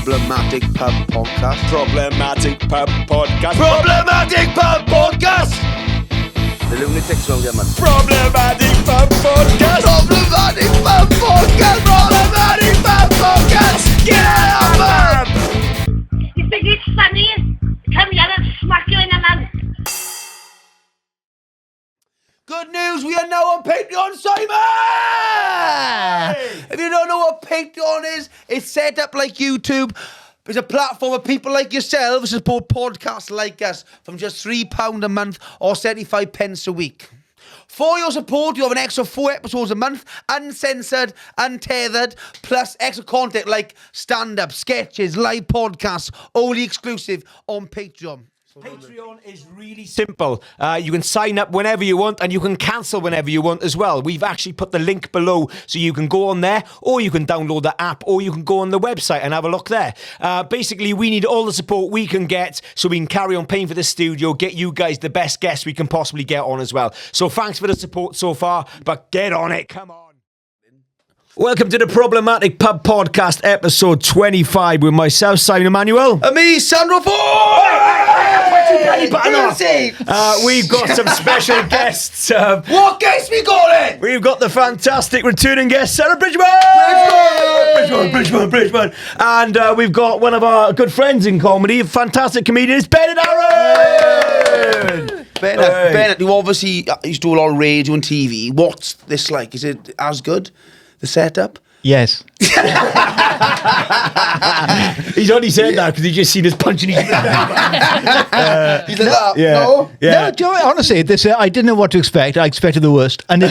Problematic Pub Podcast. Problematic Pub Podcast. Problematic Pub Podcast! The lunatics won't get much. Problematic Pub Podcast. Problematic Pub Podcast! Problematic Pub Podcast! Get out of pub! You think it's funny? Come here and smack you in the mouth. Good news, we are now on Patreon, Simon! If you don't know what Patreon is, it's set up like YouTube. It's a platform of people like yourselves who support podcasts like us from just £3 a month or 75 pence a week. For your support, you have an extra 4 episodes a month, uncensored, untethered, plus extra content like stand-up, sketches, live podcasts, only exclusive on Patreon. Patreon is really simple. You can sign up whenever you want and you can cancel whenever you want as well. We've actually put the link below so you can go on there, or you can download the app, or you can go on the website and have a look there. Basically, we need all the support we can get so we can carry on paying for the studio, get you guys the best guests we can possibly get on as well. So thanks for the support so far, but get on it. Come on. Welcome to the Problematic Pub Podcast, episode 25 with myself, Simon Emmanuel. And me, Sandro Ford! We've got some special guests. What guests we got in? We've got the fantastic returning guest, Sarah Bridgeman! Bridgeman! And we've got one of our good friends in comedy, fantastic comedian, Bennett, Arron! Bennett, you obviously used to do a lot of radio and TV. What's this like? Is it as good, the setup? Yes. He's only said that because he just seen us punching each other. He's like that. Yeah. No? Yeah. No, do you know, honestly, this I didn't know what to expect. I expected the worst, and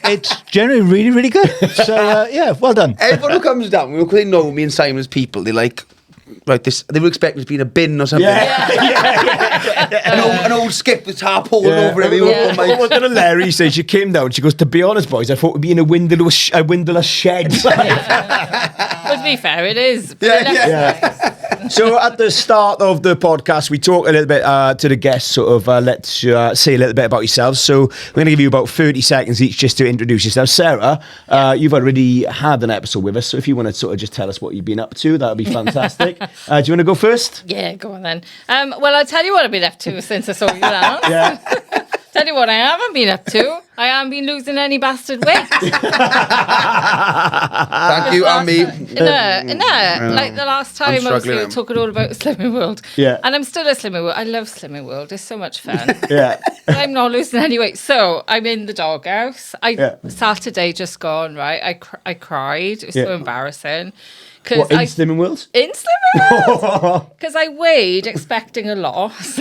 it's generally really, really good. So yeah, well done. Everyone who comes down, because they know me and Simon as people, they're like, right, they would expect us to be in a bin or something. An old skip with tarpaulin over everyone. What was Larry said? She came down. She goes, to be honest, boys, I thought we'd be in a windowless shed. But to be fair, it is. So at the start of the podcast, we talk a little bit to the guests, sort of let's say a little bit about yourselves. So we're going to give you about 30 seconds each just to introduce yourself. Sarah, you've already had an episode with us, so if you want to sort of just tell us what you've been up to, that would be fantastic. Do you want to go first? Yeah, go on then. Well, I'll tell you what I've been up to since I saw you last. Yeah. Tell you what I haven't been up to. I haven't been losing any bastard weight. Thank you, and me. Like the last time I was talking all about Slimming World. Yeah. And I'm still at Slimming World. I love Slimming World. It's so much fun. Yeah. But I'm not losing any weight. So I'm in the doghouse. Saturday just gone, right? I cried. It was so embarrassing. What, in Slimming World? In Slimming World. Because I weighed expecting a loss.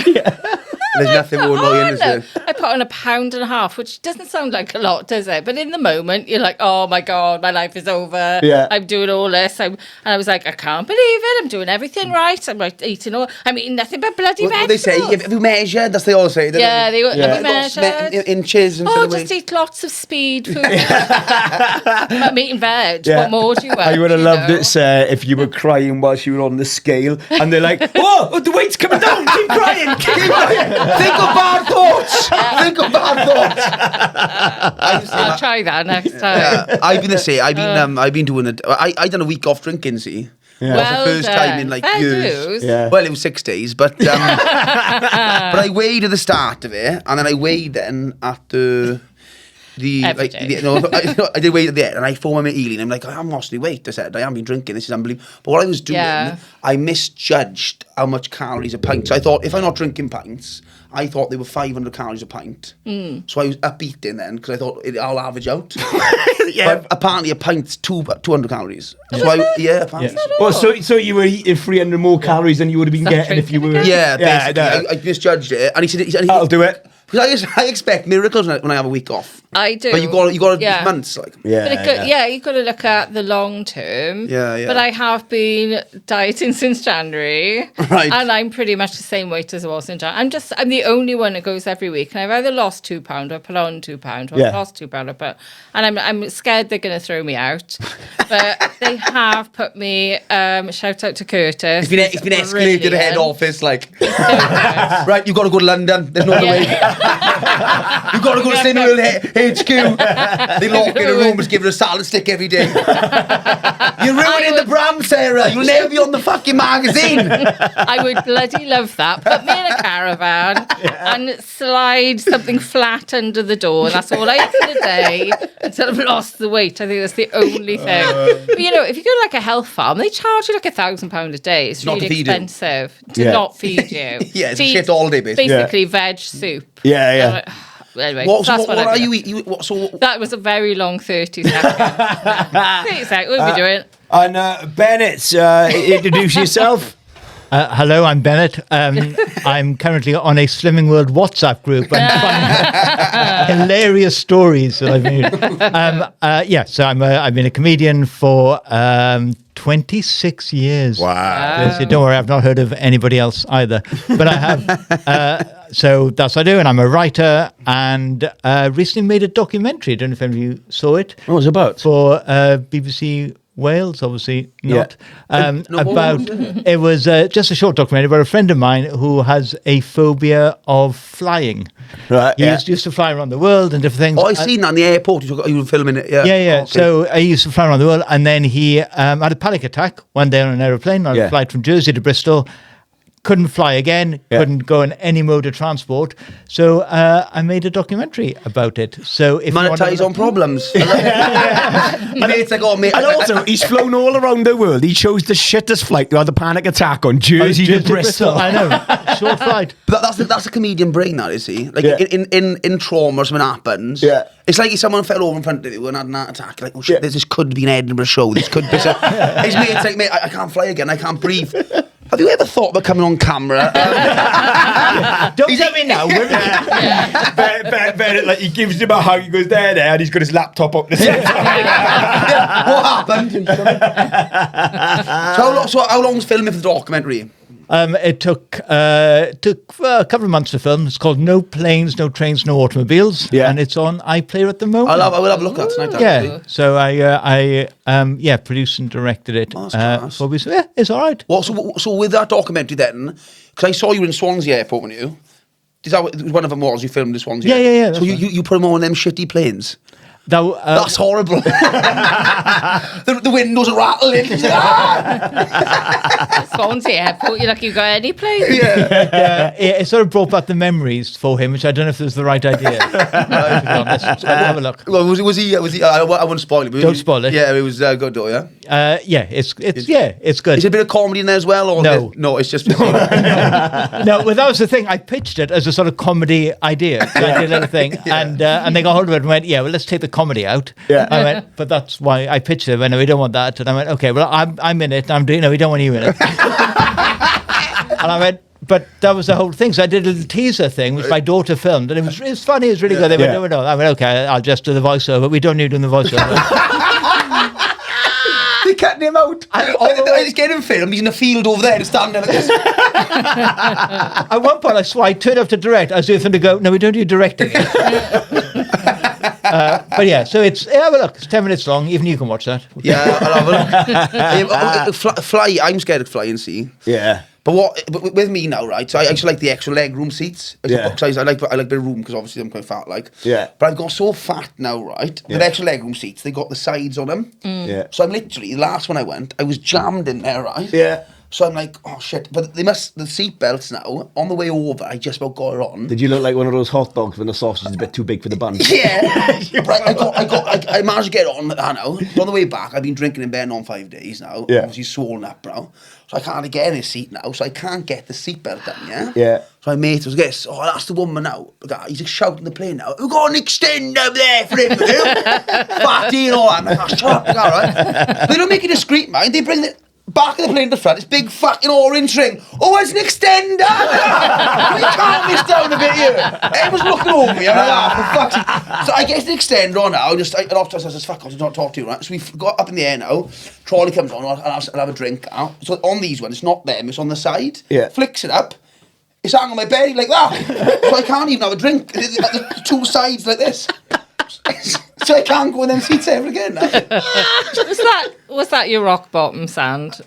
There's nothing more annoying, is there? I put on 1.5 pounds, which doesn't sound like a lot, does it? But in the moment, you're like, oh my God, my life is over. Yeah. I'm doing all this. And I was like, I can't believe it. I'm doing everything right. I'm eating nothing but bloody vegetables. They say, if you measure, that's what they all say. Yeah, they measured. Inches and just eat lots of speed food. I'm eating veg. Yeah. What more do you want? I would have loved it, Sarah, if you were crying while you were on the scale and they're like, whoa, the weight's coming down. Keep crying. Keep crying. Think of bad thoughts. I'll try that next time. Yeah, I've been the same. I've been doing it. I done a week off drinking. See, Yeah. Well, the first time in like years. Yeah. Well, it was 6 days, but but I weighed at the start of it, and then I weighed then after. I did weigh at the end, and I phoned my mate Eileen. I'm like, I haven't lost any weight. I said, I haven't been drinking. This is unbelievable. But what I was doing, I misjudged how much calories a pint. So I thought, if I'm not drinking pints, I thought they were 500 calories a pint. So I was up eating then because I thought I'll average out. But apparently a pint's 200 calories. So apparently. Well, so you were eating 300 more calories than you would have been getting if you were. Yeah, basically. I misjudged it, and he said, I'll do it. Because I expect miracles when I have a week off. I do. But you got to months like. But you've got to look at the long term. Yeah. But I have been dieting since January. Right. And I'm pretty much the same weight as I was in January. I'm the only one that goes every week. And I've either lost 2 pounds or put on 2 pounds. Or I've lost 2 pounds and I'm scared they're going to throw me out. But they have put me, shout out to Curtis. It's been escalated to the head office, like. Right, you've got to go to London. There's no other way. You've got to go to Slimming World HQ. They lock in a room and give her a salad stick every day. You're ruining the brand, Sarah. You'll never be on the fucking magazine. I would bloody love that. Put me in a caravan and slide something flat under the door. That's all I eat for the day until I've lost the weight. I think that's the only thing. But you know, if you go to like a health farm, they charge you like £1,000 a day. It's Not really to feed you. expensive to not feed you. Yeah, it's shit all day, basically. Basically, veg soup. Yeah. Anyway, What that's what are I do. you eating? That was a very long 30 seconds. 30 seconds, what are we doing? And Bennett, introduce yourself. Hello, I'm Bennett. I'm currently on a Slimming World WhatsApp group and finding hilarious stories that I've made. So I've been a comedian for 26 years. Wow. So don't worry, I've not heard of anybody else either. But I have. So that's what I do, and I'm a writer, and recently made a documentary. I don't know if any of you saw it. What was it about? For BBC Wales, obviously not. It was just a short documentary about a friend of mine who has a phobia of flying. Right. He used to fly around the world and different things. Oh, I seen that in the airport. You were filming it. Yeah. Yeah. Okay. So he used to fly around the world, and then he had a panic attack one day on an aeroplane on a flight from Jersey to Bristol. Couldn't fly again, couldn't go in any mode of transport. So I made a documentary about it. So if monetize on problems. It's like, oh, mate. And also, he's flown all around the world. He chose the shittest flight to have the panic attack on Jersey to Bristol. I know, short flight. But that's a comedian brain, that is, see? Like, in trauma, something happens. Yeah. It's like if someone fell over in front of you and had an heart attack. Like, oh, shit, this could be an Edinburgh show. This could be... It's like, mate, I can't fly again. I can't breathe. Have you ever thought about coming on camera? Don't tell me now. Bennett, like, he gives him a hug, he goes there, and he's got his laptop up the same time. What happened? So how long's filming for the documentary? It took a couple of months to film. It's called No Planes, No Trains, No Automobiles. Yeah. And it's on iPlayer at the moment. I will have a look at it tonight. Yeah. So I produced and directed it. Oh, that's class. So it's all right. Well, so with that documentary then, because I saw you in Swansea Airport, weren't you? One of them was you filmed in Swansea. Yeah. So you put them on one of them shitty planes. That's horrible. the windows are rattling. Swansea Airport, you're lucky you got any place. It sort of brought back the memories for him, which I don't know if it was the right idea. To be honest. So have a look. Well, was he? I won't spoil it. But Don't spoil it. Yeah, it was good though. Yeah. It's good. Is there a bit of comedy in there as well? Or No, it's just. No, well, that was the thing. I pitched it as a sort of comedy idea. So I did a little thing, and they got hold of it and went, well, let's take the comedy out. Yeah. I went, but that's why I pitched it. When we don't want that, and I went, okay, well, I'm in it. I'm doing. We don't want you in it. And I went, but that was the whole thing. So I did a little teaser thing, which my daughter filmed, and it was funny. It was really good. They went, no. I went, okay, I'll just do the voiceover. We don't need doing the voiceover. They cut him out. I just get him filmed. He's in a field over there, standing like this. At one point, I swear, I turned up to direct. I was doing to go, no, we don't do directing it. But yeah, so have a look. It's 10 minutes long. Even you can watch that. Yeah, I'll have a look. Fly. I'm scared of flying. See. Yeah. But with me now, right? So I actually like the extra leg room seats. Because I like a bit of room because obviously I'm quite fat, like. Yeah. But I've got so fat now, right? The extra leg room seats, they got the sides on them. Yeah. So I'm literally, the last one I went, I was jammed in there, right? Yeah. So I'm like, oh shit! But the seat belts now. On the way over, I just about got it on. Did you look like one of those hot dogs when the sausage is a bit too big for the bun? Yeah. Right, I managed to get on. I know. On the way back, I've been drinking in bed on 5 days now. Yeah. Obviously swollen up, bro. So I can't get in his seat now. So I can't get the seatbelt done. Yeah. Yeah. So my mate was guess. Oh, that's the woman now. He's just shouting the plane now. We've got an extender there for him. Fatty and all that. I'm like, oh, shut up, all right. They don't make it discreet, man. They bring the back of the plane to the front, this big fucking orange ring. Oh, it's an extender! Can we calm this down a bit here? Everyone's looking over me. I'm like, for fuck's sake. So I get the extender on now, and after I says, fuck off, I don't talk to you, right? So we've got up in the air now, trolley comes on, and I'll have a drink now. So on these ones, it's not them, it's on the side. Yeah. Flicks it up, it's hanging on my belly like that. So I can't even have a drink. The two sides like this. So I can't go in them seats ever again now. Was that your rock bottom, Sand?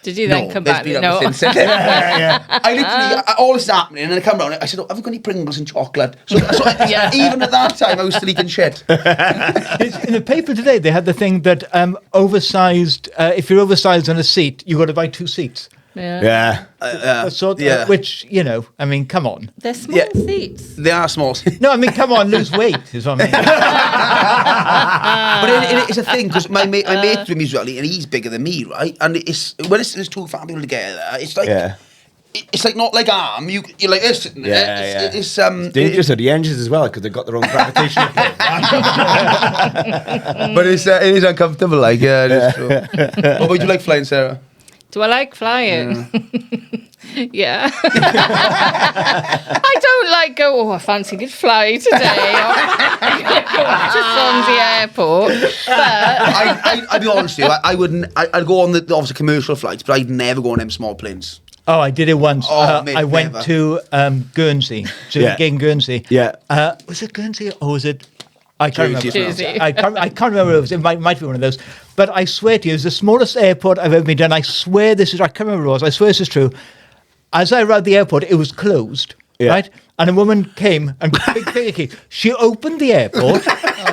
Did you then come there's back? been No. ever since. I literally, all this is happening, and I come round, I said, have you got any Pringles and chocolate? So even at that time, I was still eating shit. In the paper today, they had the thing that oversized. If you're oversized on a seat, you got to buy 2 seats. Yeah. Which I mean, come on. They're small seats. They are small. No, I mean, come on, lose weight is what I mean. But it's a thing, because my mate's with me as well, and he's bigger than me, right? And when there's 2 fat people together, it's like... Yeah. It's like not like arm. You're like this. It's dangerous at the engines as well, because they've got their own gravitational pull. But it is uncomfortable. Like, it is true. What would you like flying, Sarah? Do I like flying? Yeah. I don't like I fancy a good fly today. Go to Swansea Airport. But I'd be honest with you, I wouldn't. I'd go on the obviously commercial flights, but I'd never go on them small planes. Oh, I did it once. Mate, I went to Guernsey, to gig Guernsey. Yeah. Was it Guernsey or was it? I can't remember. Jersey. I can't remember. It might be one of those. But I swear to you, it was the smallest airport I've ever been to. I swear this is. I can't remember what it was. I swear this is true. As I arrived at the airport, it was closed. Yeah. Right, and a woman came and she opened the airport.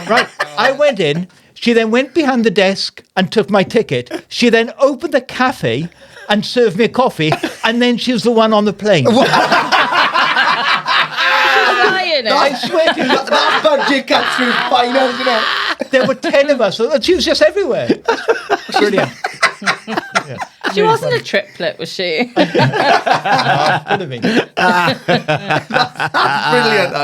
Right, I went in. She then went behind the desk and took my ticket. She then opened the cafe and served me a coffee, and then she was the one on the plane. I swear to you, that budget cut through finance, you know. There were 10 of us, so she was just everywhere. Brilliant. She wasn't a triplet, was she? Could have been. That's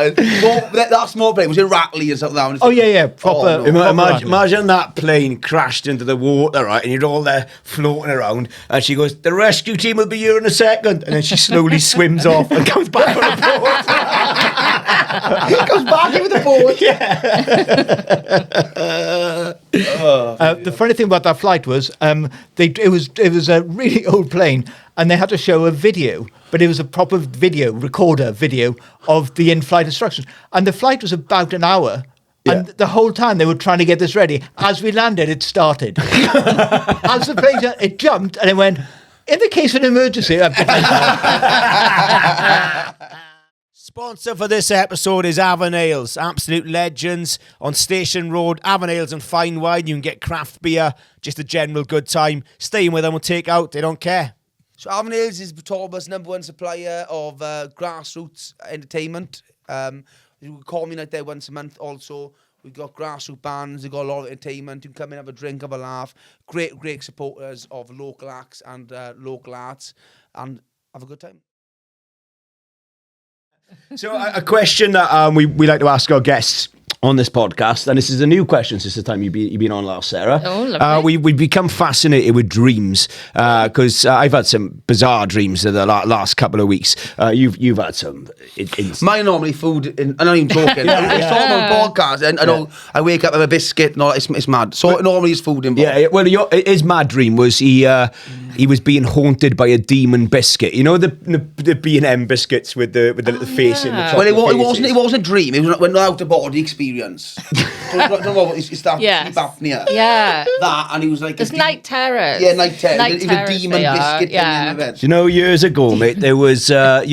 brilliant. That small plane, was it rattly or something? Oh, yeah. Proper. Imagine that plane crashed into the water, right? And you're all there floating around. And she goes, the rescue team will be here in a second. And then she slowly swims off and comes back on the boat. Comes back in with the boat. Yeah. The funny thing about that flight was it was a really old plane, and they had to show a video, but it was a proper recorder video of the in-flight instructions, and the flight was about an hour. Yeah. And the whole time they were trying to get this ready. As we landed, it started. As the plane it jumped, and it went, in the case of an emergency. Sponsor for this episode is Arron Ales, absolute legends on Station Road. Arron Ales and fine wine. You can get craft beer, just a general good time. Staying with them or take out, they don't care. So Arron Ales is Talbot's #1 supplier of grassroots entertainment. You can call me like there once a month. Also, we've got grassroots bands. We've got a lot of entertainment. You can come in, have a drink, have a laugh. Great supporters of local acts and local arts, and have a good time. So a question that we like to ask our guests on this podcast, and this is a new question since the time you've been on last, Sarah. Oh, lovely. We've become fascinated with dreams because I've had some bizarre dreams in the last couple of weeks. You've had some. Mine normally food. I'm not even joking. It's all on podcast, and I wake up with a biscuit and all. It's mad. So it normally is food involved. Yeah. Well, his mad dream was he was being haunted by a demon biscuit. You know the B&M biscuits with the little face in the chocolate. Well, it wasn't a dream. It was an out of body experience. It's that sleep apnea. Yeah. That, and he was like... It's night terrors. Yeah, night terrors. It was a demon biscuit. Yeah. You know, years ago, mate, there was a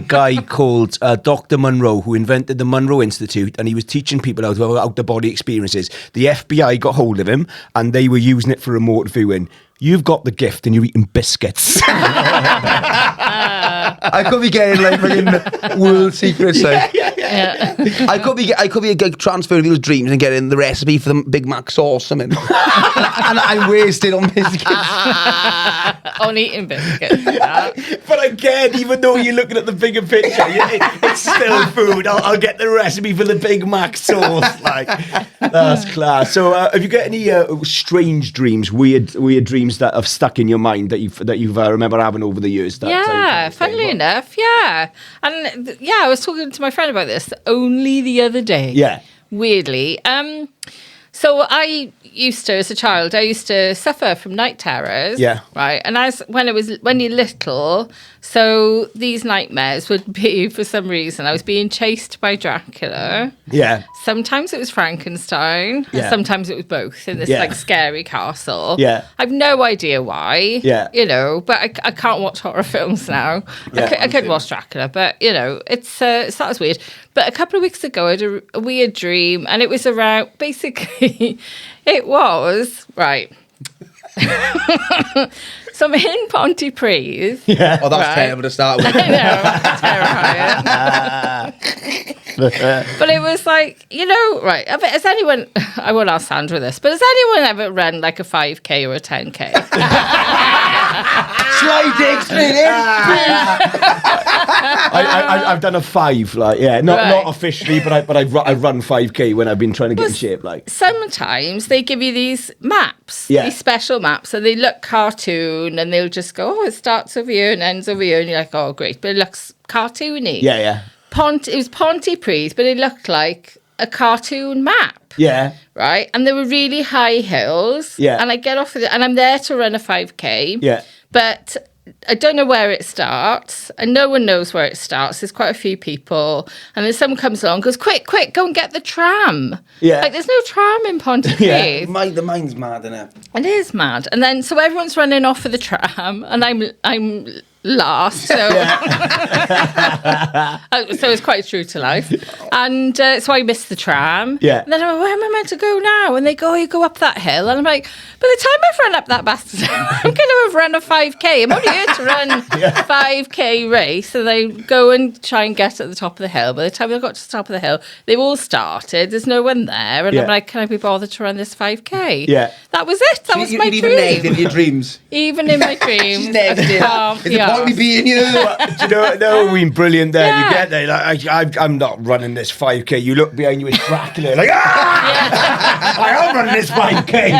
guy called Dr. Monroe who invented the Monroe Institute, and he was teaching people how to have out-of-body experiences. The FBI got hold of him, and they were using it for remote viewing. You've got the gift and you're eating biscuits. I could be getting like fucking world secrets. Like. Yeah. I could be transferring people's dreams and getting the recipe for the Big Mac sauce or something. and I'm wasted on biscuits. On eating biscuits. But again, even though you're looking at the bigger picture, it's still food. I'll get the recipe for the Big Mac sauce. Like, that's class. So have you got any strange dreams, weird dreams that have stuck in your mind that you've remember having over the years? Funnily enough, yeah. And I was talking to my friend about this only the other day. Yeah. Weirdly. So I used to, as a child, suffer from night terrors. Yeah. Right. And when you're little, so these nightmares would be, for some reason, I was being chased by Dracula. Yeah. Sometimes it was Frankenstein. Yeah. And sometimes it was both in this like scary castle. Yeah. I've no idea why. Yeah. You know, but I can't watch horror films now. Yeah. I could watch Dracula, but you know, it's that was weird. But a couple of weeks ago, I had a weird dream, and it was around, basically, it was, right. So I'm in Pontypridd. Yeah. Oh, that's terrible to start with. I know, terrifying. But it was like, you know, right, has anyone, I won't ask Sandra this, but has anyone ever run like a 5K or a 10K? Slide dick straight in. I've done a 5, like, yeah, not officially, but I've run 5K when I've been trying to get in shape, like. Sometimes they give you these maps, these special maps, and they look cartoon, and they'll just go, oh, it starts over here and ends over here, and you're like, oh, great, but it looks cartoony. Yeah, yeah. It was Pontypridd, but it looked like a cartoon map. Yeah. Right? And there were really high hills. Yeah. And I get off of it, and I'm there to run a 5K. Yeah. But I don't know where it starts, and no one knows where it starts. There's quite a few people, and then someone comes along and goes, quick, go and get the tram. Yeah. Like, there's no tram in Pontypridd. The mind's mad, innit? It is mad. And then, so everyone's running off for the tram, and I'm last, so so it's quite true to life. And so I missed the tram. Yeah. And then I'm like, where am I meant to go now? And they go, oh, you go up that hill. And I'm like, by the time I've run up that bastard hill, I'm going to have run a 5K. I'm only here to run a 5K race. So they go and try and get at the top of the hill. By the time I got to the top of the hill, they've all started. There's no one there. And I'm like, can I be bothered to run this 5K? Yeah. That was it. That was my dream. Even nagged in your dreams. Even in my dreams. She's nagged in. Is it point me being you? Do you know what I mean? Brilliant there. You get there, like, I'm not running this 5K. You look behind you, it's Dracula. Like, I am running this 5K.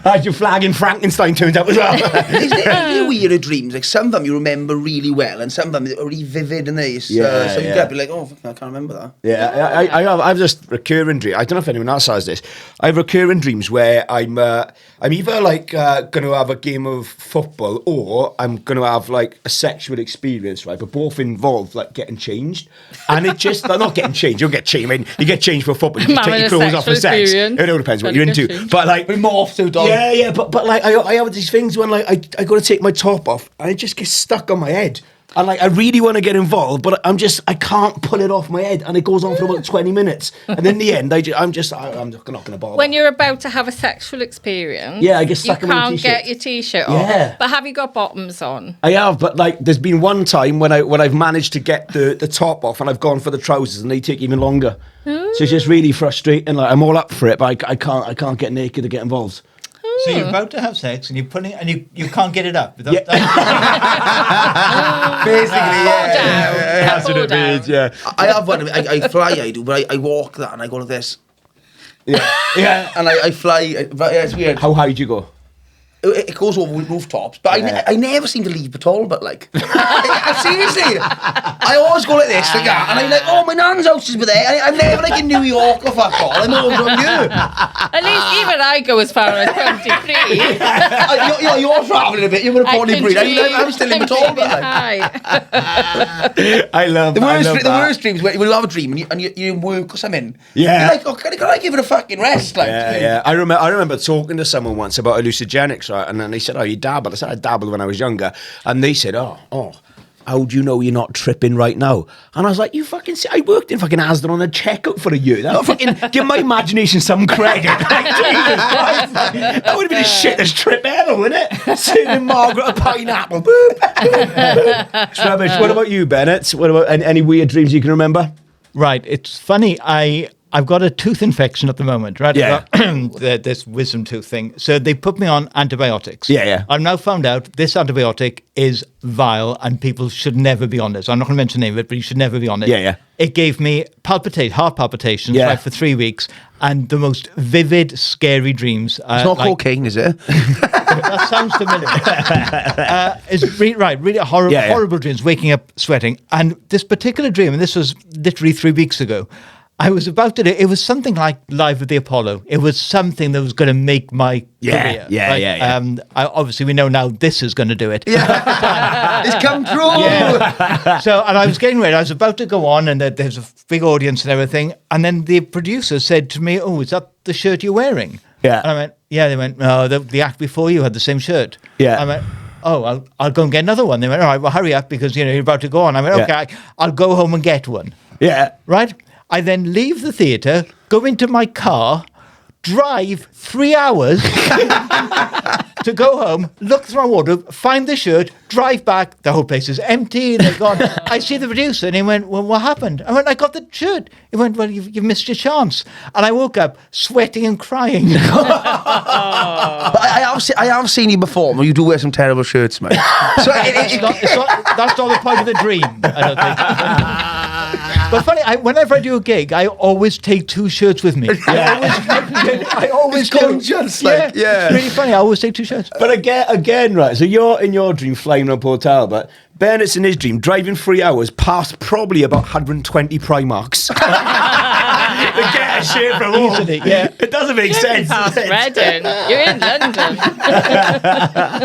As your flagging Frankenstein turns up as well. Is there weird dreams? Like, some of them you remember really well, and some of them are really vivid, and they so you get be like, oh, I can't remember that. Yeah, I have just recurring dreams. I don't know if anyone else has this. I have recurring dreams where I'm either like going to have a game of football, or I'm going to have like a sexual experience, right? But both involve like getting changed, and it just not getting changed. You don't get changed. I mean, you get changed for football. You take your clothes off for sex. It all depends what you're into. But like, we morph to dog. Yeah. But like, I have these things when like I got to take my top off, and it just gets stuck on my head. And like, I really want to get involved, but I can't pull it off my head, and it goes on for about 20 minutes. And in the end, I'm not going to bother. When you're about to have a sexual experience, I get stuck you in my can't t-shirt. get your t-shirt off. Yeah. But have you got bottoms on? I have, but like, there's been one time when I've managed to get the top off, and I've gone for the trousers, and they take even longer. So it's just really frustrating. Like, I'm all up for it, but I can't get naked to get involved. So you're about to have sex, and you're putting, and you can't get it up. Basically, That's what it means. Yeah. I have one. I fly. I do, but I walk that, and I go like this. Yeah. And I fly. But it's weird. How high do you go? It goes over rooftops, but I never seem to leave at all. But like, seriously, I always go like this, like that, and I'm like, oh, my nan's house is there. I'm never like in New York or fuck all. I'm always on you. At least even I go as far as 23. You're travelling a bit. You're going to Pontypridd. I'm still in my top. I love the worst dreams where you will have a dream and you work or something. Yeah. You're like, oh, can I give it a fucking rest? Like, yeah. I remember talking to someone once about hallucinogenics, right? And then they said, oh, you dabbled. I said, I dabbled when I was younger. And they said, oh, how do you know you're not tripping right now? And I was like, you fucking see, I worked in fucking Asda on a checkout for a year. That fucking give my imagination some credit. Like, Jesus Christ, like, that would have been the shittest trip ever, wouldn't it? Sitting Margaret a pineapple. It's rubbish. What about you, Bennett? What about any weird dreams you can remember? Right. It's funny. I've got a tooth infection at the moment, right? Yeah. I've got this wisdom tooth thing. So they put me on antibiotics. Yeah. I've now found out this antibiotic is vile and people should never be on this. I'm not going to mention the name of it, but you should never be on it. Yeah. It gave me heart palpitations right, for 3 weeks and the most vivid, scary dreams. It's not cocaine, is it? That sounds familiar. It's really horrible dreams, waking up sweating. And this particular dream, and this was literally 3 weeks ago, I was about to do, it was something like Live with the Apollo. It was something that was going to make my career. Yeah. Obviously, we know now this is going to do it. Yeah. It's come true. Yeah. So, and I was getting ready. I was about to go on, and there's a big audience and everything. And then the producer said to me, "Oh, is that the shirt you're wearing?" Yeah. And I went, "Yeah." They went, "No, the act before you had the same shirt." Yeah. I went, "Oh, I'll go and get another one." They went, "All right, well, hurry up because you're about to go on." I went, "Okay, I'll go home and get one." Yeah. Right? I then leave the theatre, go into my car, drive 3 hours to go home, look through my wardrobe, find the shirt, drive back. The whole place is empty. They're gone. I see the producer and he went, "Well, what happened?" I went, "I got the shirt." He went, "Well, you've missed your chance." And I woke up sweating and crying. But I have seen you before, but you do wear some terrible shirts, mate. So That's not the point of the dream, I don't think. But funny, whenever I do a gig, I always take 2 shirts with me. I always It's conscious, like, yeah. It's really funny. I always take 2 shirts. But again, right, so you're in your dream flying on Port Talbot. Bennett's in his dream driving 3 hours past probably about 120 Primarks. To get a shirt from home. Easily, yeah. It doesn't make sense. Past Reading. You're in London.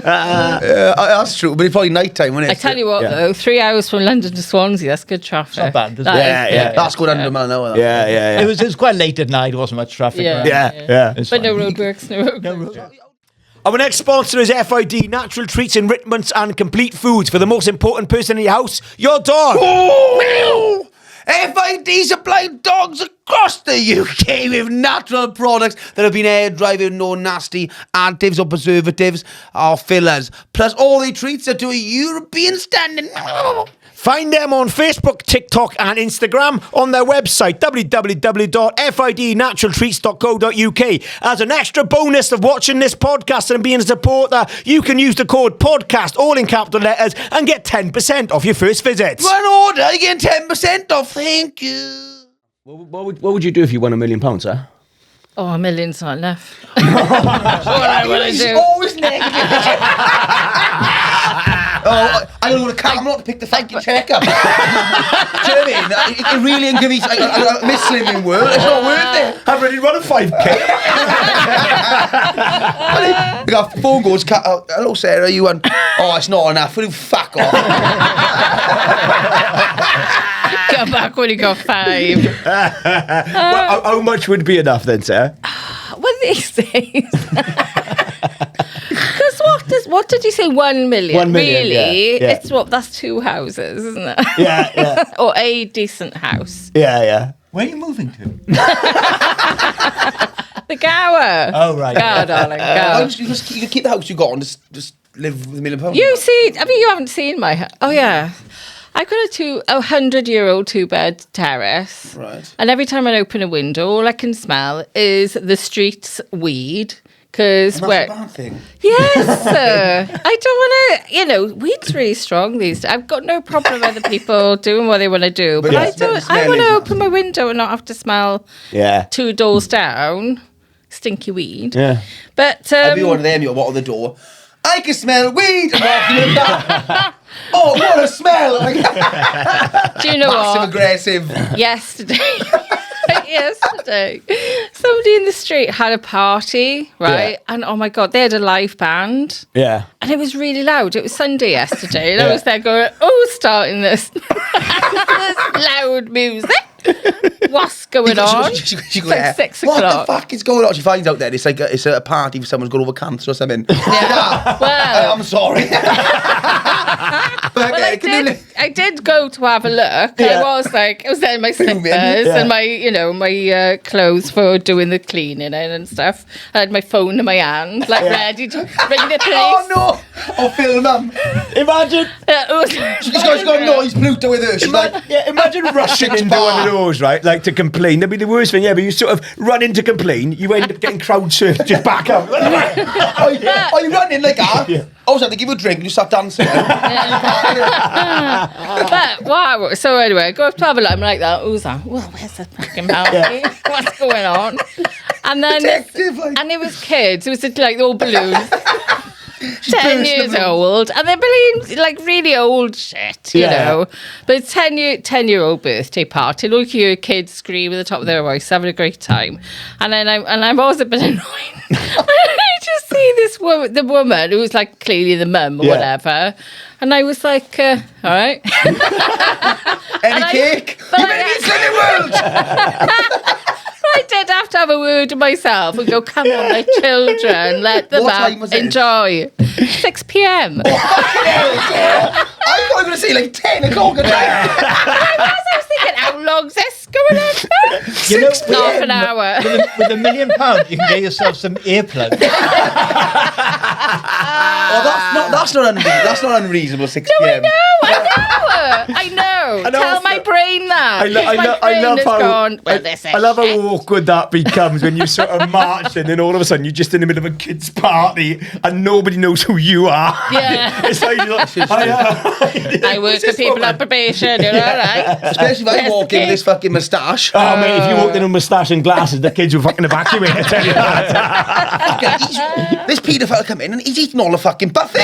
that's true, but it's probably night time, isn't it? I tell you what, though, 3 hours from London to Swansea, that's good traffic. Not bad, is it? That is- That's good under a mile an hour. Yeah. It was quite late at night. There wasn't much traffic. Yeah. around. Yeah. It's But fine. no roadworks, no roadworks. Our next sponsor is FID, natural treats, enrichments and complete foods for the most important person in your house, your dog. Oh! FID supply dogs across the UK with natural products that have been air dried with no nasty additives or preservatives or fillers. Plus all the treats are to a European standard. Find them on Facebook, TikTok and Instagram, on their website www.fidnaturaltreats.co.uk. As an extra bonus of watching this podcast and being a supporter, you can use the code PODCAST, all in capital letters, and get 10% off your first visit. For an order, you get 10% off. Thank you. What would you do if you won £1 million, sir? Oh, $1 million's not enough. What I want to He's do. always negative. I don't want to come not to pick the fucking check up. Do you know what I mean? It really inconvenience. I miss slimming world. It's not worth it. I've already run a 5K. We got phone calls. Hello, Sarah. You went. Oh, it's not enough. Will you fuck off? Come back when you got 5. Well, how much would be enough then, sir? What these days? Because what did you say? 1 million. 1 million, really? yeah. It's that's 2 houses, isn't it? Yeah. Or a decent house. Yeah. Where are you moving to? The Gower. Oh, right. Gower, darling. Why Gower. don't you just keep the house you got and just live with £1 million? You see? I mean, you haven't seen my house. Oh yeah. I've got a 100-year-old 2-bed terrace. Right. And every time I open a window, all I can smell is the street's weed. Because That's a bad thing. Yes, I don't want to. Weed's really strong these days. I've got no problem with other people doing what they want to do, but yeah, I don't. I want to open my window and not have to smell 2 doors down stinky weed. Yeah. But I'll be one of them. You're what on the door? I can smell weed. I'm walking in back. Oh, what a smell! do you know Passive what? aggressive. Yesterday, somebody in the street had a party, right? Yeah. And oh my God, they had a live band. Yeah. And it was really loud. It was Sunday yesterday. And I was there going, starting this loud music. What's going on? She It's goes, like 6 what o'clock. the fuck is going on? She finds out that it's like it's a party for someone's got over cancer or something. Yeah. Well, I'm sorry. But, I did go to have a look. Yeah. I was there in my slippers Yeah. and my clothes for doing the cleaning and stuff. I had my phone in my hand, ready to ring the police. Oh no! I'll film them. Imagine. She's got a noise Pluto with her. She's like, Imagine rushing into one of those, right? Like to complain. That'd be the worst thing, but you sort of run in to complain. You end up getting crowd surfed just back up. are you running like that? Yeah. I was having to give you a drink and you start dancing. But wow. So anyway, I go up to have a look. I'm like that. Who's that? Well, where's that fucking party? What's going on? And then Detective, like. and it was kids. It was like all balloons. 10 years old, and they're playing like really old shit, you know. But it's 10-year-old birthday party. Look, your kids scream at the top of their voice, having a great time, and then I'm always a bit annoyed. I just see this woman, the woman who was like clearly the mum or whatever, and I was like, all right. Any cake? You made me in the world. I did have to have a word to myself and go, come on, my children, let them enjoy. 6 p.m. I thought you were going to say like 10 o'clock at night. I was thinking, how long's this going on? Half an hour. With £1 million, you can get yourself some earplugs. That's not unreasonable. 6 p.m. I know. Tell my brain that. I love how awkward that becomes when you sort of march and then all of a sudden you're just in the middle of a kid's party and nobody knows who you are. Yeah. It's like, I work for people on probation, you're all right. Especially if I walk in with this fucking moustache. Oh, mate, if you walked in with a moustache and glasses, the kids will fucking evacuate, I tell you that. This paedophile come in and he's eating all the fucking buffet.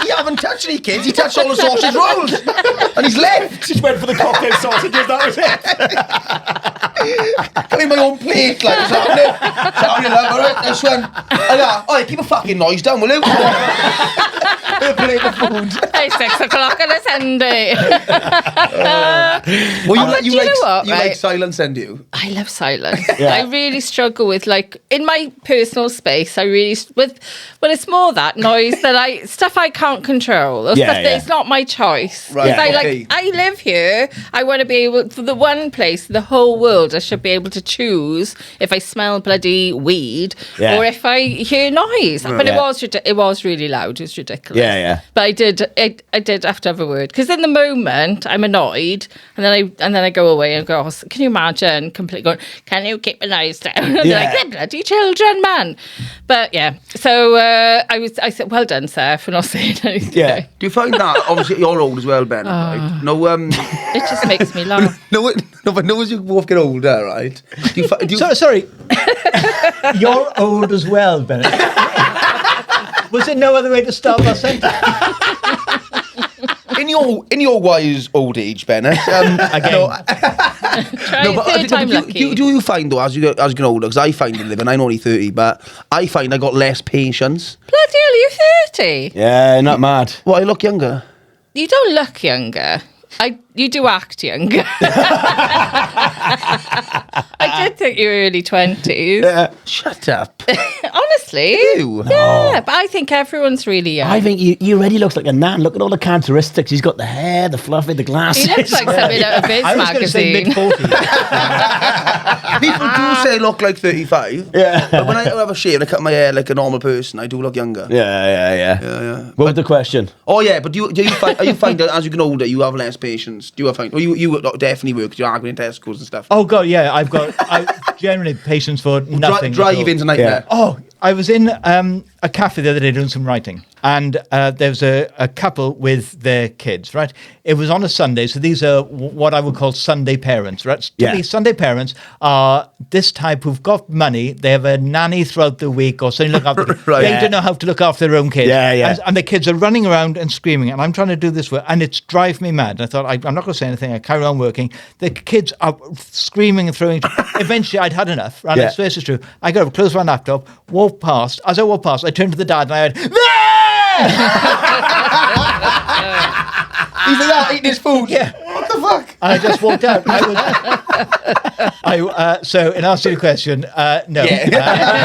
He haven't touched any kids. He touched all the sausage rolls. And he's left. Just went for the cocktail sausages, that was it. Got in my own plate, like, sorry, love, all right, this one. Oh, keep a fucking noise down, will you? Plate of food. It's 6 o'clock on a Sunday. You like silence, and you? I love silence. I really struggle with, like, in my personal space, it's more that noise that stuff I can't control. Or stuff that it's not my choice. Right. I live here. I want to be able, for the one place in the whole world, I should be able to choose if I smell bloody weed or if I hear noise. But it was really loud. It was ridiculous. Yeah. But I did have to have a word, because in the moment I'm annoyed, and then I go away and go, oh, can you imagine completely going, can you keep the noise down? And they're like, they're bloody children, man. But so I said, well done, sir, for not saying anything. Yeah. Do you find that, obviously you're old as well, Ben, right? No, it just makes me laugh. But as you both get older, right? Sorry. You're old as well, Bennett. Was there no other way to start that sentence? In your wise old age, Bennett. Third time lucky. Do you find though, as you get older? Because I find in living, I'm only 30, but I find I got less patience. Bloody hell, you're 30. Yeah, not mad. Well, I look younger. You don't look younger. You do act younger. I did think you were early 20s. Shut up. Honestly. You? Yeah, but I think everyone's really young. I think he already looks like a nan. Look at all the characteristics. He's got the hair, the fluffy, the glasses. He looks like something out of Biz I was going to say magazine. mid-40s. People do say I look like 35. Yeah. But when I have a shave and I cut my hair like a normal person, I do look younger. Yeah. What was the question? Oh yeah, but do you find that as you get older, you have less patience? Do you find? Well, you definitely work. 'Cause you're arguing in Tesco's and stuff. Oh, God, yeah. I generally patience for nothing. Driving's a nightmare. Yeah. Oh, I was in a cafe the other day doing some writing, and there was a couple with their kids, right? It was on a Sunday, so these are what I would call Sunday parents, right? These Sunday parents are this type who've got money, they have a nanny throughout the week, or something look after they don't know how to look after their own kids. And the kids are running around and screaming, and I'm trying to do this work, and it's driving me mad. I thought, I'm not going to say anything, I carry on working. The kids are screaming and throwing. Eventually, I'd had enough, right? I swear this is true. I got up, closed my laptop, walked past. As I walked past, I turned to the dad and I went, He's like eating his food. Yeah. What the fuck? And I just walked out. So, in answer to your question, no. Yeah.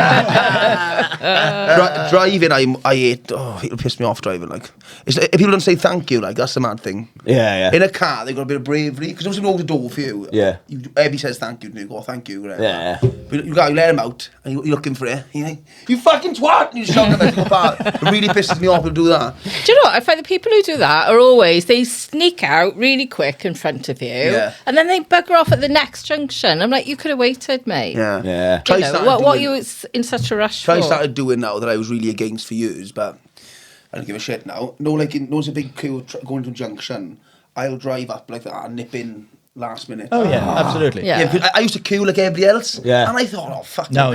Driving, I hate. Oh, it'll piss me off driving. Like, if people don't say thank you, like that's the mad thing. Yeah. In a car, they've got a bit of bravery because once you hold the door for you, everybody says thank you, and you go, oh, thank you. Whatever. Yeah. But you let him out, and you're looking for it. You think, you fucking twat! And you shout at them to go back. It really pisses me off to do that. Do you know what? I find the people who do that are always, they sneak out really quick in front of you, and then they bugger off at the next junction. I'm like, you could have waited, mate. Yeah. What are you in such a rush for? I started doing now that I was really against for years, but I don't give a shit now. No, like, there's a big queue going to a junction. I'll drive up like that and nip in last minute. Oh yeah, absolutely. Yeah. Yeah, because I used to queue like everybody else. Yeah. And I thought, oh, fuck. No.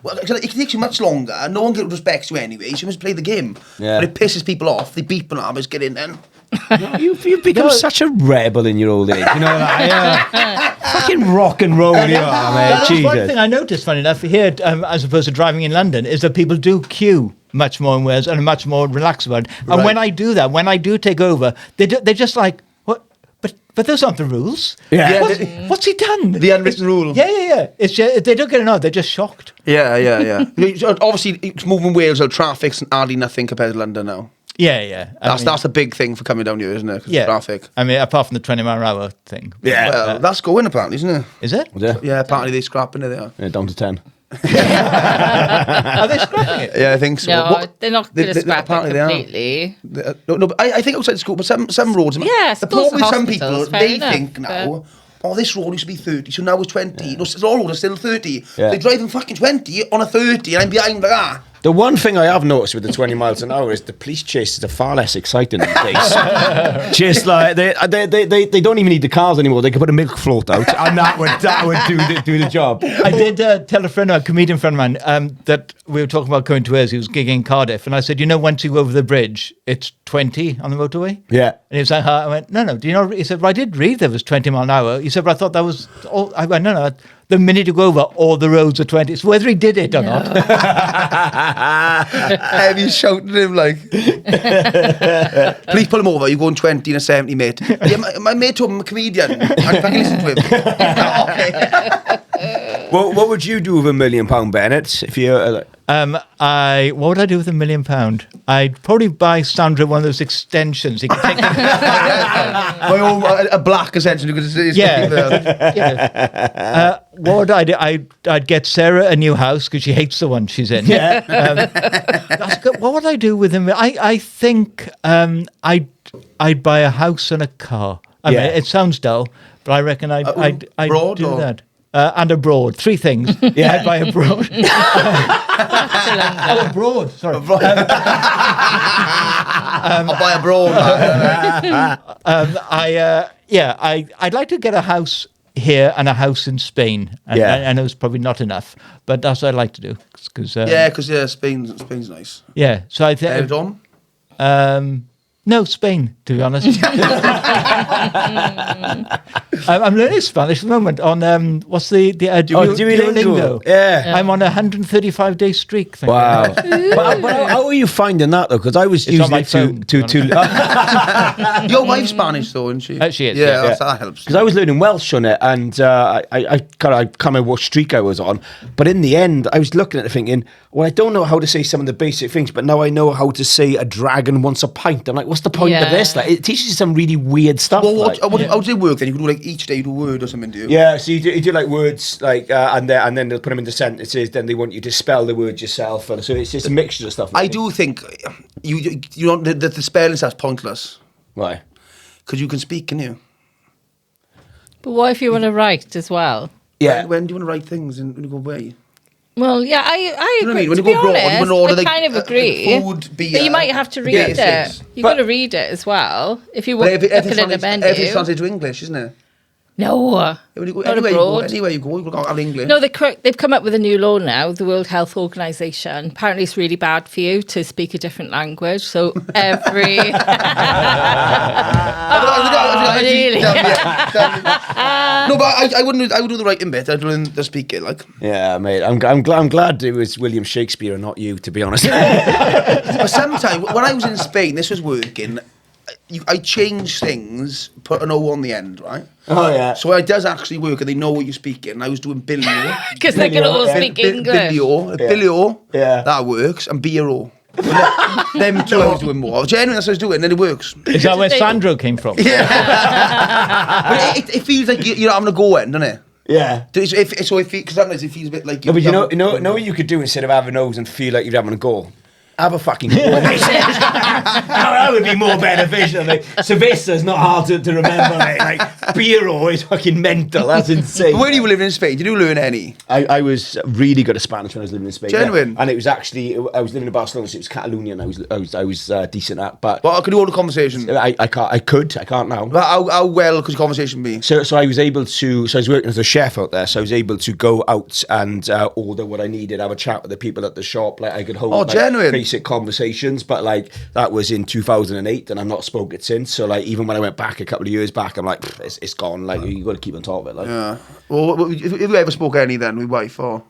Well, it takes you much longer, and no one respects you anyway, so you must play the game. Yeah. But it pisses people off. They beep and armors, get in then. You've become such a rebel in your old age. You know that? Fucking rock and roll you are, mate. That's one Jesus. thing I noticed, funny enough, here, as opposed to driving in London, is that people do queue much more in Wales and are much more relaxed about it. And when I do that, when I do take over, they're just like, what? But those aren't the rules. Yeah. What's he done? The unwritten rule. Yeah. It's just, they don't get it out. They're just shocked. Yeah. Obviously, it's moving Wales, traffic's hardly nothing compared to London now. Yeah. That's a big thing for coming down here, isn't it? 'Cause yeah. traffic. I mean, apart from the 20-mile-an-hour thing. Yeah. Well, that's going apparently, isn't it? Is it? Yeah, apparently they're scrapping it there. Yeah, down to 10. Are they scrapping it? Yeah, I think so. No, they're not going to scrap it apparently they are. completely. No, but I think outside school, but some roads. Yeah, the schools problem with and some people, hospitals, fair they enough, think now, oh, this road used to be 30, so now it's 20. No, all roads are still 30. Yeah. They're driving fucking 20 on a 30, and I'm behind like that. The one thing I have noticed with the 20 miles an hour is the police chases are far less exciting these days. Just like they don't even need the cars anymore. They can put a milk float out, and that would do the job. I did tell a friend, a comedian friend of mine, that we were talking about going to Wales. He was gigging in Cardiff, and I said, once you go over the bridge, it's 20 on the motorway. Yeah. And he was like, I went, no. Do you know? He said, well, I did read there was 20 mile an hour. He said, but I thought that was all. I went, no. The minute you go over, all the roads are 20. It's whether he did it or not. Have you shouted at him like, please pull him over, you're going 20 and a 70, mate. Yeah, my mate told him I'm a comedian. I can listen to him. Okay. Well, what would you do with £1 million, Bennett? If you what would I do with £1 million? I'd probably buy Sandra one of those extensions. He can take a black extension because it's what would I do? I'd get Sarah a new house because she hates the one she's in. Yeah. That's good. What would I do with him? I think I'd buy a house and a car. I mean, it sounds dull, but I reckon I'd do that. And abroad, 3 things. Yeah, I'd buy abroad. Abroad. Sorry. I'll buy abroad. I'd like to get a house here and a house in Spain. And I know it's probably not enough, but that's what I'd like to do. Because Spain's nice. Yeah, so I think. No, Spain, to be honest. I'm learning Spanish at the moment on, what's the Duolingo. Yeah. I'm on a 135-day streak. Wow. but how are you finding that, though? Because I was using it to Your wife's Spanish, though, isn't she? She is, yeah. That helps. Because I was learning Welsh on it, and I can't remember what streak I was on. But in the end, I was looking at it thinking, well, I don't know how to say some of the basic things, but now I know how to say a dragon wants a pint. I'm like, what's the point of this? Like, it teaches you some really weird stuff. Well, how does it work then? You can do like each day you do a word or something, do you? Yeah, so you do like words, like and then they'll put them into sentences. Then they want you to spell the word yourself, and so it's just a mixture of stuff. I do think you know the spelling stuff's pointless. Why? Because you can speak, can you? But what if you want to write as well? Yeah. When do you want to write things and when you go away? Well, yeah, I You know what I agree. mean? When To you be go abroad, you honest, want to order I kind of agree. Food, beer. But you might have to read it. You've got to read it as well. If you want to put it in a menu. Everything's translated to English, isn't it? No. Anywhere you go, you've got to have English. No, they've come up with a new law now, the World Health Organization. Apparently it's really bad for you to speak a different language. So every... Really? No, but I would do the writing bit. I'd do the speaking, like. Yeah, mate. I'm glad it was William Shakespeare and not you, to be honest. But sometimes, when I was in Spain, this was working... I change things, put an O on the end, right? Oh, yeah. So it does actually work, and they know what you're speaking. And I was doing Billio. Because they can all speak English. Billio, Yeah. that works, and Biro. Them two I was doing more. Genuinely, that's what I was doing, and then it works. Is that where Sandro came from? Yeah. But it feels like you're having a go at, doesn't it? Yeah. Because sometimes it feels a bit like... No, but you know what you could do instead of having O's and feel like you're having a go? have a fucking that would be more beneficial. Like, Sylvester's not hard to remember. Like Biro is fucking mental. That's insane. But when you were living in Spain, did you learn any? I was really good at Spanish when I was living in Spain. Genuine? Yeah. And it was actually, I was living in Barcelona, so it was Catalonia, and I was decent at. But Well, I could do all the conversation. I can't now. But how well could your conversation be? So I was able to. So I was working as a chef out there. So I was able to go out and order what I needed, have a chat with the people at the shop. Like I could hold genuine. basic conversations. But like that was in 2008, and I've not spoken since. So like even when I went back a couple of years back, I'm like, it's gone. Like you got to keep on top of it. Like. Yeah. Well, if you ever spoke any then with wife or?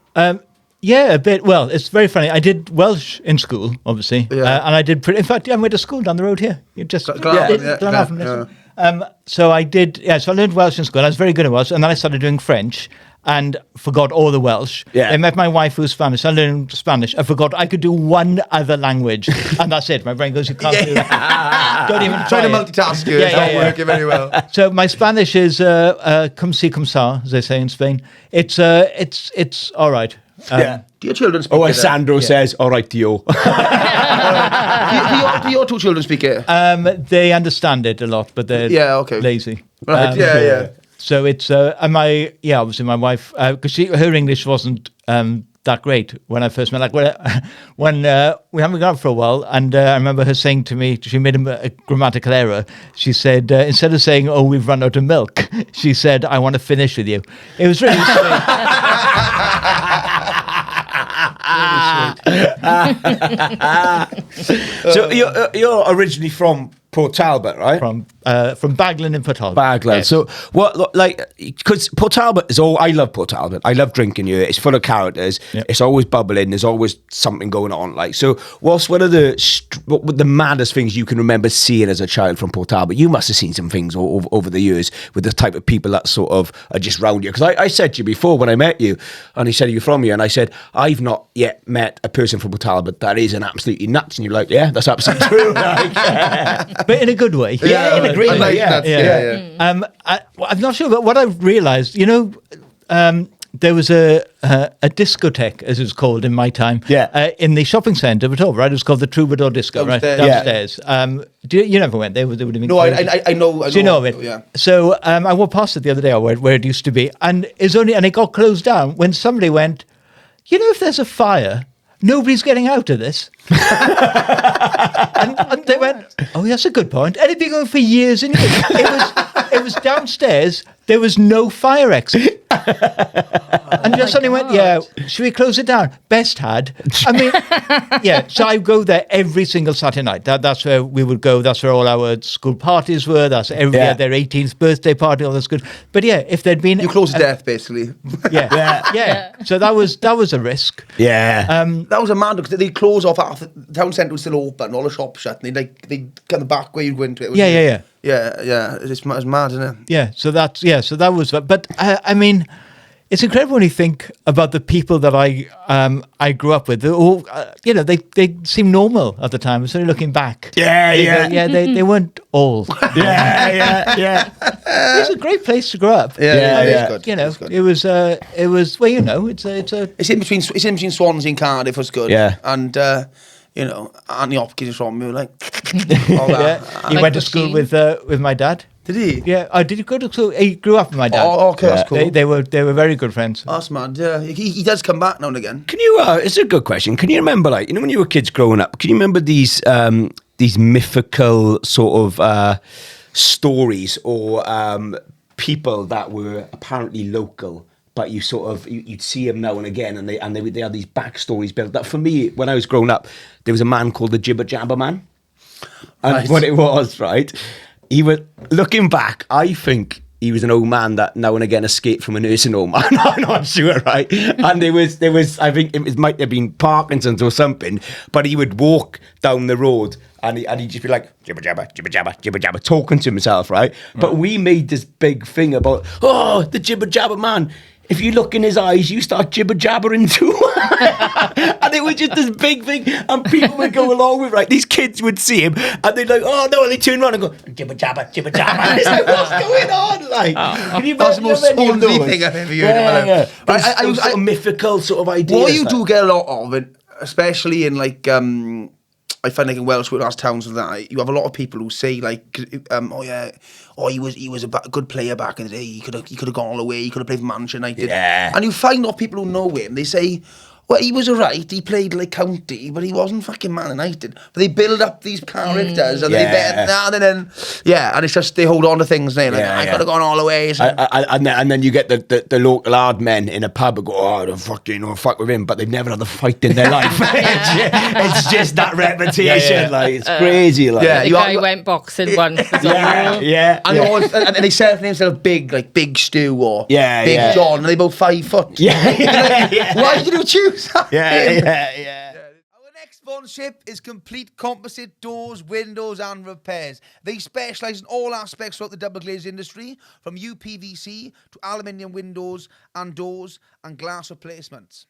Yeah, a bit. Well, it's very funny. I did Welsh in school, obviously, Yeah. and I did. In fact, I went to school down the road here. You just Glenafton, So I did. Yeah, so I learned Welsh in school. I was very good at Welsh, and then I started doing French, and forgot all the Welsh. Yeah. I met my wife who's Spanish. I learned Spanish. I forgot I could do one other language, and that's it. My brain goes, you can't do that. Don't even try Trying to it. multitask you, it's not working very well. So my Spanish is cum si cum sa, as they say in Spain. It's all right. Yeah. Do your children speak it? As Sandro says, all right, Dio. Do your two children speak it? They understand it a lot, but they're lazy. Right, yeah. So it's obviously my wife, because her English wasn't that great when I first met. Like when we haven't been out for a while, and I remember her saying to me, she made a grammatical error. She said instead of saying, "Oh, we've run out of milk," she said, "I want to finish with you." It was really sweet. So you're originally from Port Talbot, right? From Baglan in Port Talbot. Baglan. Yes. So what, like, because Port Talbot is all. I love Port Talbot. I love drinking here. It's full of characters. Yep. It's always bubbling. There's always something going on. Like, so what's one of the maddest things you can remember seeing as a child from Port Talbot? You must have seen some things over the years with the type of people that sort of are just round you. Because I said to you before when I met you, and he said you're from here, and I said I've not yet met a person from Port Talbot that is an absolutely nuts, and you're like, yeah, that's absolutely true. Like, but in a good way. Yeah, in a great way. Yeah. I'm not sure, but what I've realised, there was a discotheque, as it was called in my time, in the shopping centre of Talbot, right? It was called the Troubadour Disco, downstairs. You never went there? Would have been no, I know. So you know of it? Yeah. So I walked past it the other day, where it used to be, and it got closed down when somebody went, if there's a fire, nobody's getting out of this. and they went, oh, that's a good point. And it'd been going for years and years. It was downstairs. There was no fire exit. And just suddenly went, should we close it down? Best had. I mean, so I go there every single Saturday night. That's where we would go. That's where all our school parties were. That's everybody had their 18th birthday party, all that's good. But if there'd been... You close to death, basically. Yeah. So that was a risk. Yeah. That was a mad, because they'd close off half the town centre was still open, all the shops shut, and they'd get the back where you'd go into it. Yeah. It's mad, isn't it? Yeah, so that was, but I mean, it's incredible when you think about the people that I grew up with. They're all, they seem normal at the time. So looking back, they weren't all. Yeah. It's a great place to grow up. It's good. It was It's in between Swansea and Cardiff was good. Yeah. And Anthony Hopkins is from me, like all that. He went to school with my dad. Did he? Yeah. Did he go to school? He grew up with my dad. Oh, okay, that's cool. They were very good friends. That's mad. Yeah, he does come back now and again. Can you? It's a good question. Can you remember, like, when you were kids growing up? Can you remember these mythical sort of stories or people that were apparently local? But you sort of you'd see them now and again, and they had these backstories built up. For me, when I was growing up, there was a man called the Jibber Jabber Man, and what it was, right? He was looking back. I think he was an old man that now and again escaped from a nursing home. I'm not sure, right? And there was. I think it might have been Parkinson's or something. But he would walk down the road. And he'd just be like, jibber jabber, jibber jabber, jibber jabber, talking to himself, right? But we made this big thing about, the Jibber Jabber Man. If you look in his eyes, you start jibber jabbering too. And it was just this big thing, and people would go along with, right? These kids would see him, and they'd like, oh no, and they turn around and go, jibber jabber, jibber jabber. And it's like, what's going on? Like, can you that's the most Swansea thing I've ever heard. Yeah. Those sort of mythical sort of ideas. What you do get a lot of it, especially in like I find like in Welsh working class towns and that, you have a lot of people who say like, he was a good player back in the day. He could have gone all the way. He could have played for Manchester United. Yeah. And you find out people who know him. They say, well, he was alright. He played like county, but he wasn't fucking Man United. But they build up these characters, and then it's just they hold on to things. And they're like, I could have gone all the way. So. And then you get the local hard men in a pub who go, oh, don't fuck with him, but they've never had a fight in their life. It's just that reputation, like it's crazy. Like, the guy went boxing once. And they say themselves Big Stu or Big John, and they both 5 foot. Why did you choose? Yeah. Our next sponsorship is Complete Composite Doors, Windows and Repairs. They specialise in all aspects throughout the double glazed industry, from UPVC to aluminium windows and doors and glass replacements.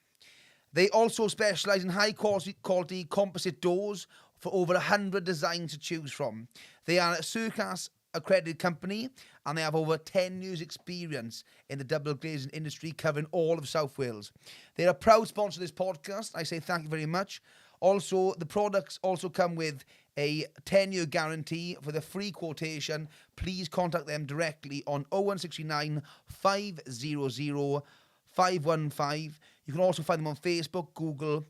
They also specialise in high quality composite doors for over 100 designs to choose from. They are a Circas accredited company, and they have over 10 years experience in the double glazing industry, covering all of South Wales. They're a proud sponsor of this podcast. I say thank you very much. Also, the products also come with a 10-year guarantee. For the free quotation, please contact them directly on 0169 500 515. You can also find them on Facebook, Google,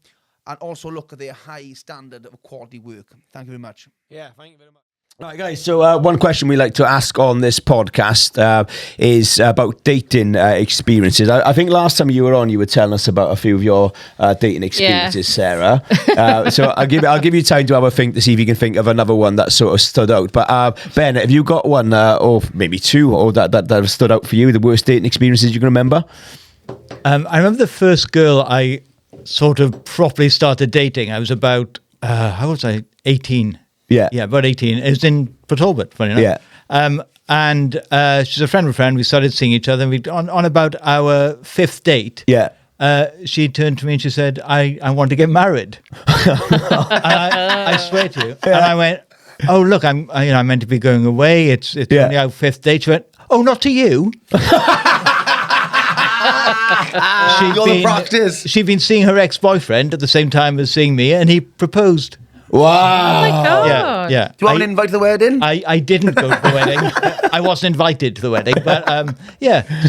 and also look at their high standard of quality work. Thank you very much. Yeah, thank you very much. All right, guys, so one question we like to ask on this podcast is about dating experiences. I think last time you were on, you were telling us about a few of your dating experiences, Sarah. So I'll give you time to have a think to see if you can think of another one that sort of stood out. But Bennett, have you got one, or maybe two, or that have stood out for you, the worst dating experiences you can remember? I remember the first girl I sort of properly started dating. I was about, how old was I? 18. Yeah, about 18. It was in Talbot, funny enough. Yeah. And she's a friend of a friend. We started seeing each other. And on about our 5th date. Yeah. She turned to me and she said, I want to get married. I swear to you. Yeah. And I went, oh, look, I'm meant to be going away. It's only our 5th date. She went, oh, not to you. She'd been seeing her ex-boyfriend at the same time as seeing me, and he proposed. Wow. Oh my God. Yeah. Do you want an invite to the wedding? I didn't go to the wedding. I wasn't invited to the wedding. But so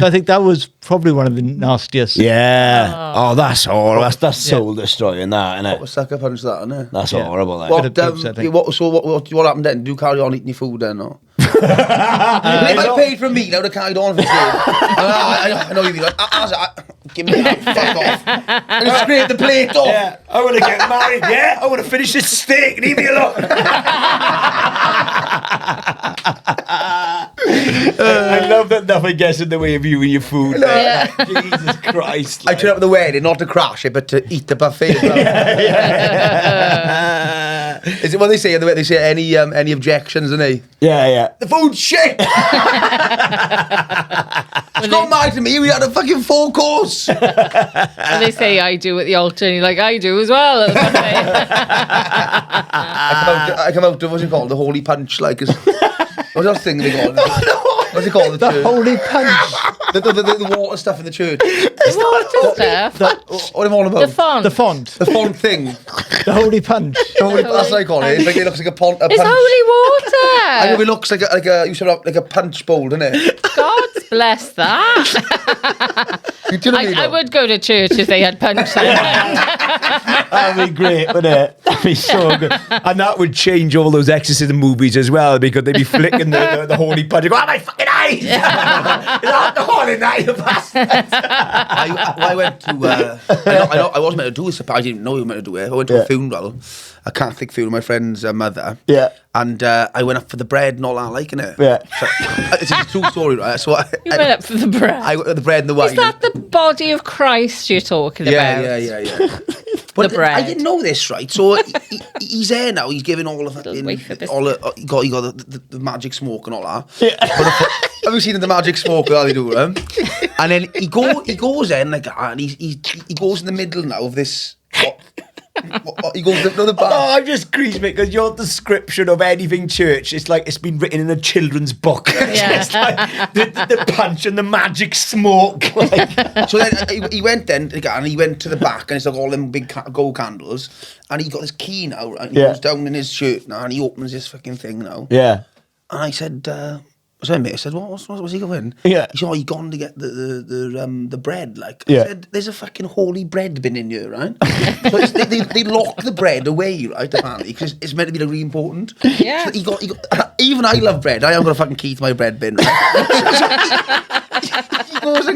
I think that was probably one of the nastiest. Yeah. Oh, that's horrible. That's soul destroying, that, isn't it? What was sucker punch that, isn't it? That's horrible. What happened then? Do you carry on eating your food then, or? If I paid for a meat, I would have carried on for food. I know you'd be like, give me that, fuck off. And just scrape the plate off. Yeah, I want to get married, I want to finish this steak, leave me alone. I love that nothing gets in the way of you and your food. Jesus Christ. I turned up at the wedding not to crash it, but to eat the buffet. Is it what they say in the way? They say any objections, isn't they? Yeah. The food's shit. It's not mine to me. We had a fucking 4 course. And they say I do at the altar, and you're like, I do as well. I come out to what's it called? The holy punch, like. What's that thing they call it? What's it called? The holy punch. The water stuff in the church. Water stuff? What am I on about? The font. The font thing. The holy punch. That's what I call it. It looks like a punch. It's holy water. I know it looks like a punch bowl, doesn't it? God bless that. I would go to church if they had punch. That'd be great, wouldn't it? That'd be so good. And that would change all those exorcism movies as well, because they'd be flicking the holy punch and go, oh, my fucking eyes! It's alcohol in that, you bastard! I went to, I wasn't meant to do this, I didn't know you were meant to do it. I went to a funeral, a Catholic funeral, my friend's mother. Yeah. And I went up for the bread and all that, liking it. Yeah. So, it's a true story, right? So you went up for the bread? I went for the bread and the wine. Is that the body of Christ you're talking about? Yeah. But the bread. I didn't know this, right? So he's there now. He's giving all of it. He got the magic smoke and all that. Yeah. Have you seen the magic smoke? How they do them? And then he goes in like that, and he goes in the middle now of this. He goes to the bar. Oh, I'm just creased because your description of anything church, it's like it's been written in a children's book. Yeah. It's like the punch and the magic smoke. So then he went then and he went to the back and it's like all them big gold candles and he got this key now and he goes down in his shirt now and he opens this fucking thing now. Yeah. And I said, so I said, what's he going? Yeah. He said, he gone to get the bread. Like Yeah. I said, there's a fucking holy bread bin in here, right? So they lock the bread away, right? Apparently, because it's meant to be like, really important. Yeah. So he got. Even I love bread. I haven't got a fucking key to my bread bin.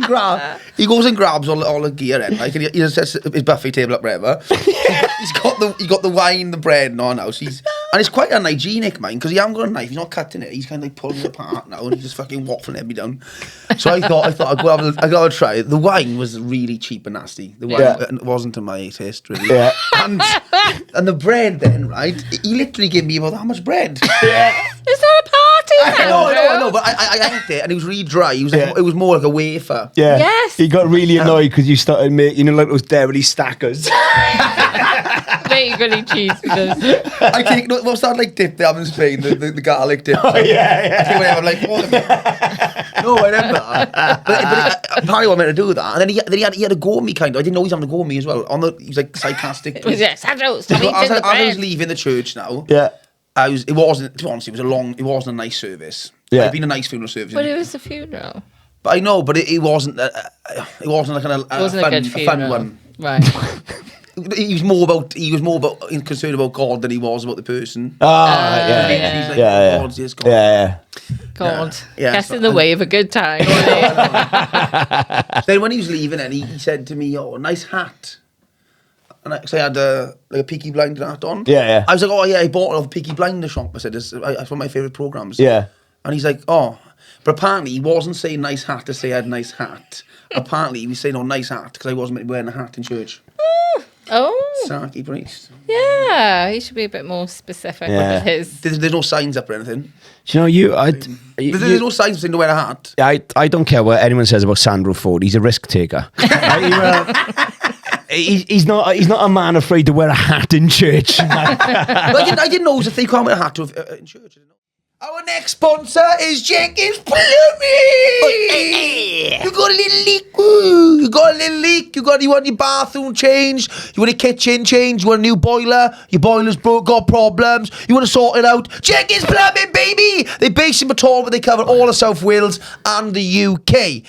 Right? He goes and grabs all the gear in, like, and he just sets his buffet table up, whatever. He got the wine, the bread, and all now. So and it's quite unhygienic, man, because he hasn't got a knife. He's not cutting it. He's kind of like pulling it apart now, and he's just fucking waffling me down. So I thought I'd go have a try. The wine was really cheap and nasty. The wine wasn't to my taste, really. Yeah. And the bread, then, right? He literally gave me about how much bread? Yeah. It's not a party. I know, but I ate it, and it was really dry. It was more like a wafer. Yeah. Yes. He got really annoyed because you started making like those dairy stackers. Vaguely cheese because I take what's that like dip they have in Spain? The garlic dip. Oh yeah. I think whatever, like no, I remember that. But apparently I meant to do that, and then he had to go at me kind of. I didn't know he was having to go at me as well. He was like sarcastic. it was Sandro, stop So eating as the I bread. was leaving the church now, Yeah. it wasn't, to be honest, it wasn't a nice service. Yeah. It'd been a nice funeral service. But it was a funeral. But I know, but it wasn't. It wasn't like It wasn't a good a funeral. fun one. Right. He was more about concerned about God than he was about the person. Yeah. He's like, Yeah. God's this, God. Yeah. God. Yeah, Gets so- in the way of a good time. Then when he was leaving, and he said to me, "Oh, nice hat." And I had a Peaky Blinder hat on. Yeah. I was like, "Oh yeah, I bought it off the Peaky Blinder shop." I said, "It's one of my favourite programmes." Yeah. And he's like, "Oh," but apparently he wasn't saying nice hat to say I had a nice hat. Apparently he was saying, "Oh, nice hat," because I wasn't wearing a hat in church. Oh. Sarky priest. Yeah. He should be a bit more specific Yeah. with his. There's no signs up or anything. Do you know There's no signs saying to wear a hat. I don't care what anyone says about Sandro Ford. He's a risk taker. He's not a man afraid to wear a hat in church. I didn't know it was a thing. You can't wear a hat in church. I didn't know. Our next sponsor is Jenkins Plumbing. You got a little leak. Ooh, you got a little leak. You want your bathroom changed. You want your kitchen changed. You want a new boiler. Your boiler's broke. Got problems. You want to sort it out. Jenkins Plumbing, baby. They're based in Batol, but they cover all of South Wales and the UK.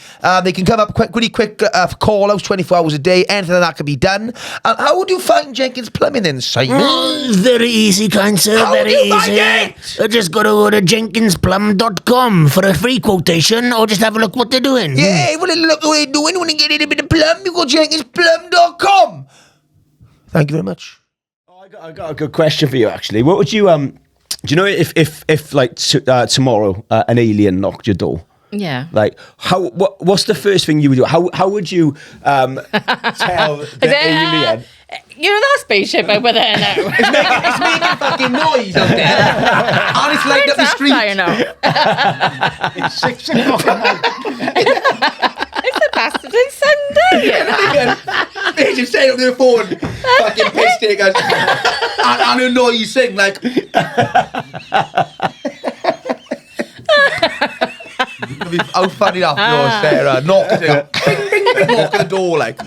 They can come up really quick for call outs 24 hours a day. Anything like that can be done. And how would you find Jenkins Plumbing then, Simon? Very easy, kind sir. How Very do you find easy. it? Just go to jenkinsplum.com for a free quotation, or just have a look what they're doing. Yeah, you want to look what they're doing, you want to get a bit of plum, you go jenkinsplum.com. Thank you very much. Oh, I got a good question for you, actually. What would you do you know if like tomorrow an alien knocked your door? Yeah. Like what's the first thing you would do? How would you tell the alien? You know that spaceship over there now. It's making fucking noise out there. And it's lighting up the street. It's 6 o'clock at night. It's a bastard on Sunday. They just say on their phone, fucking piss takers. And a noise thing like. How funny that yours, Sarah. Knock at the door like.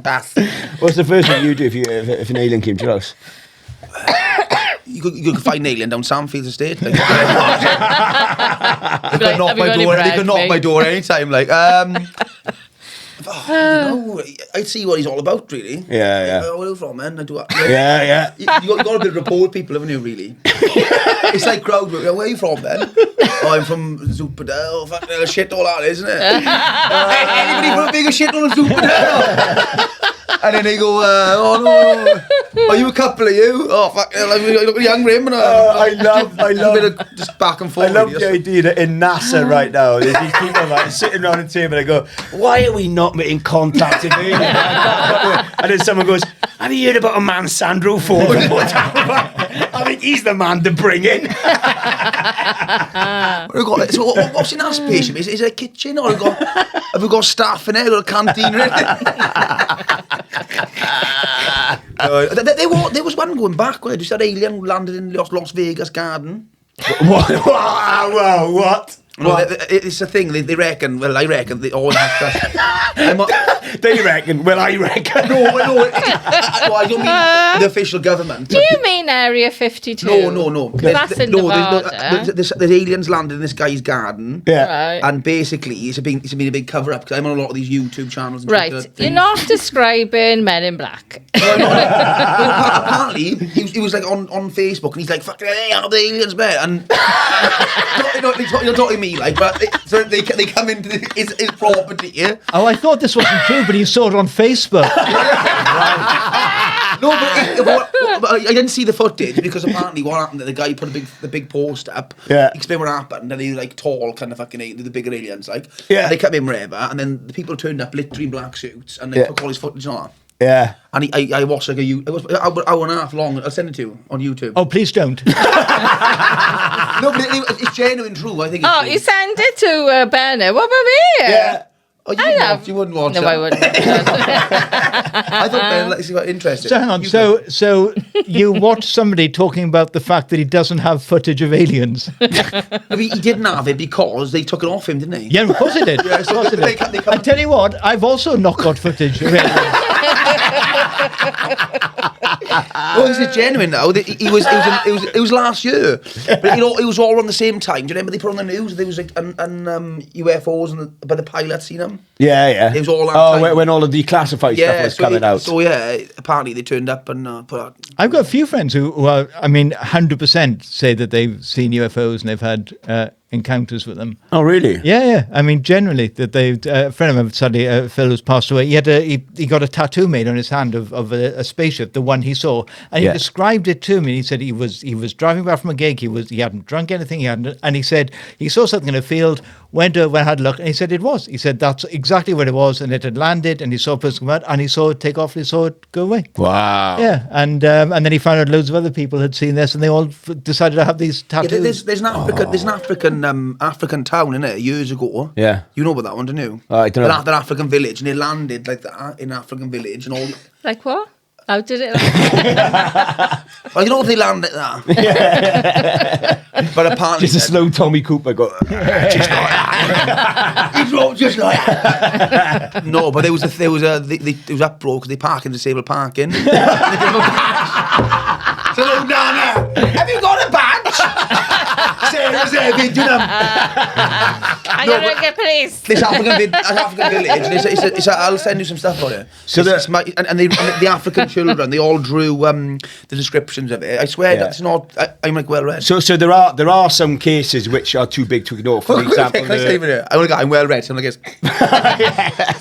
Bastard. What's the first thing you do if an alien came to your house? You could find an alien down Samfield Estate. Like, they Like, could knock have you my got any door. They bread, could knock mate? my door anytime. Like, I don't know. I'd see what he's all about, really. Yeah. Where are you from, man? I do. Yeah. You got a bit of rapport with people, haven't you, really? It's like crowd work. Where are you from, man? Oh, I'm from Zupadale. Oh, fuck, hell, shit all that, isn't it? Anybody from a bigger shit on Zupadale? And then they go, oh no, are you a couple of you? Oh fuck, you look really hungry, man. I love a bit of just back and forth. I love the idea that in NASA right now, there's these people like sitting around a table and go, why are we not making contact with aliens? And then someone goes, have you heard about a man, Sandro Ford? I think he's the man to bring in. So what's in that spaceship? Is it a kitchen or have we got staff in there? Got a canteen or anything? There was one going back. Just that alien landed in Las Vegas garden. What? No, it's a thing. They reckon. Well, I reckon they all have They reckon. Well, I reckon. No, I don't mean the official government. Do you mean Area 52? No. That's in Nevada. There's aliens landed in this guy's garden. Yeah. Right. And basically, it's been a big cover up because I'm on a lot of these YouTube channels. And Right. You're not describing Men in Black. Apparently, he was like on Facebook and he's like, "Fucking hey, are the aliens there?" And you're talking me like, but so they come into his property. Yeah? Oh, I thought this wasn't true, but he saw it on Facebook. No, but I didn't see the footage because apparently what happened, the guy put the big post up. Yeah. Explain what happened, and they were like tall, kind of fucking the bigger aliens, like. Yeah. And they come in wherever, and then the people turned up literally in black suits, and they took all his footage on. Yeah. And I watched like it was an hour and a half long. I'll send it to you on YouTube. Oh, please don't. No, but it's genuine true. I think. Oh, you send it to Bennett. What about me? Yeah. Oh, you wouldn't watch No, it. I wouldn't. I thought let's see what interesting. So hang on. So you watched somebody talking about the fact that he doesn't have footage of aliens. No, he didn't have it because they took it off him, didn't they? Yeah, of course he did. Yeah, so they come I tell you what, I've also not got footage of aliens. Well, this is genuine now. It was last year, but it was all on the same time. Do you remember they put on the news? There was like UFOs but the pilot seen them. Yeah. It was all that Oh, time. when all of the classified stuff was coming out. So yeah, apparently they turned up and put out. I've got a few friends who are, 100% say that they've seen UFOs and they've had encounters with them. Oh, really? Yeah. I mean, generally, that they've. A friend of mine, sadly, Phil, who's passed away. He got a tattoo made on his hand of a spaceship, the one he saw, and he described it to me. He said he was driving back from a gig. He hadn't drunk anything. And he said he saw something in a field. Went over and had a look, and he said it was. He said that's exactly what it was, and it had landed, and he saw a person come out, and he saw it take off, and he saw it go away. Wow. Yeah, and then he found out loads of other people had seen this, and they all decided to have these tattoos. There's an African town in it years ago. Yeah. You know about that one, don't you? I don't know. That African village, and they landed like that in an African village, and all. Like what? How did it? Well, you know if they land like that. But apparently, Just a slow Tommy Cooper got. just like that. He drove just like that. No, but there was uproar because they park in disabled parking. So, no, have you got a badge? Sarah's did you know? I gotta get police. This African village. I'll send you some stuff on it. So the African children, they all drew the descriptions of it. I swear that's not. I'm like well read. So there are some cases which are too big to ignore. For example, I'm well read. So I'm like,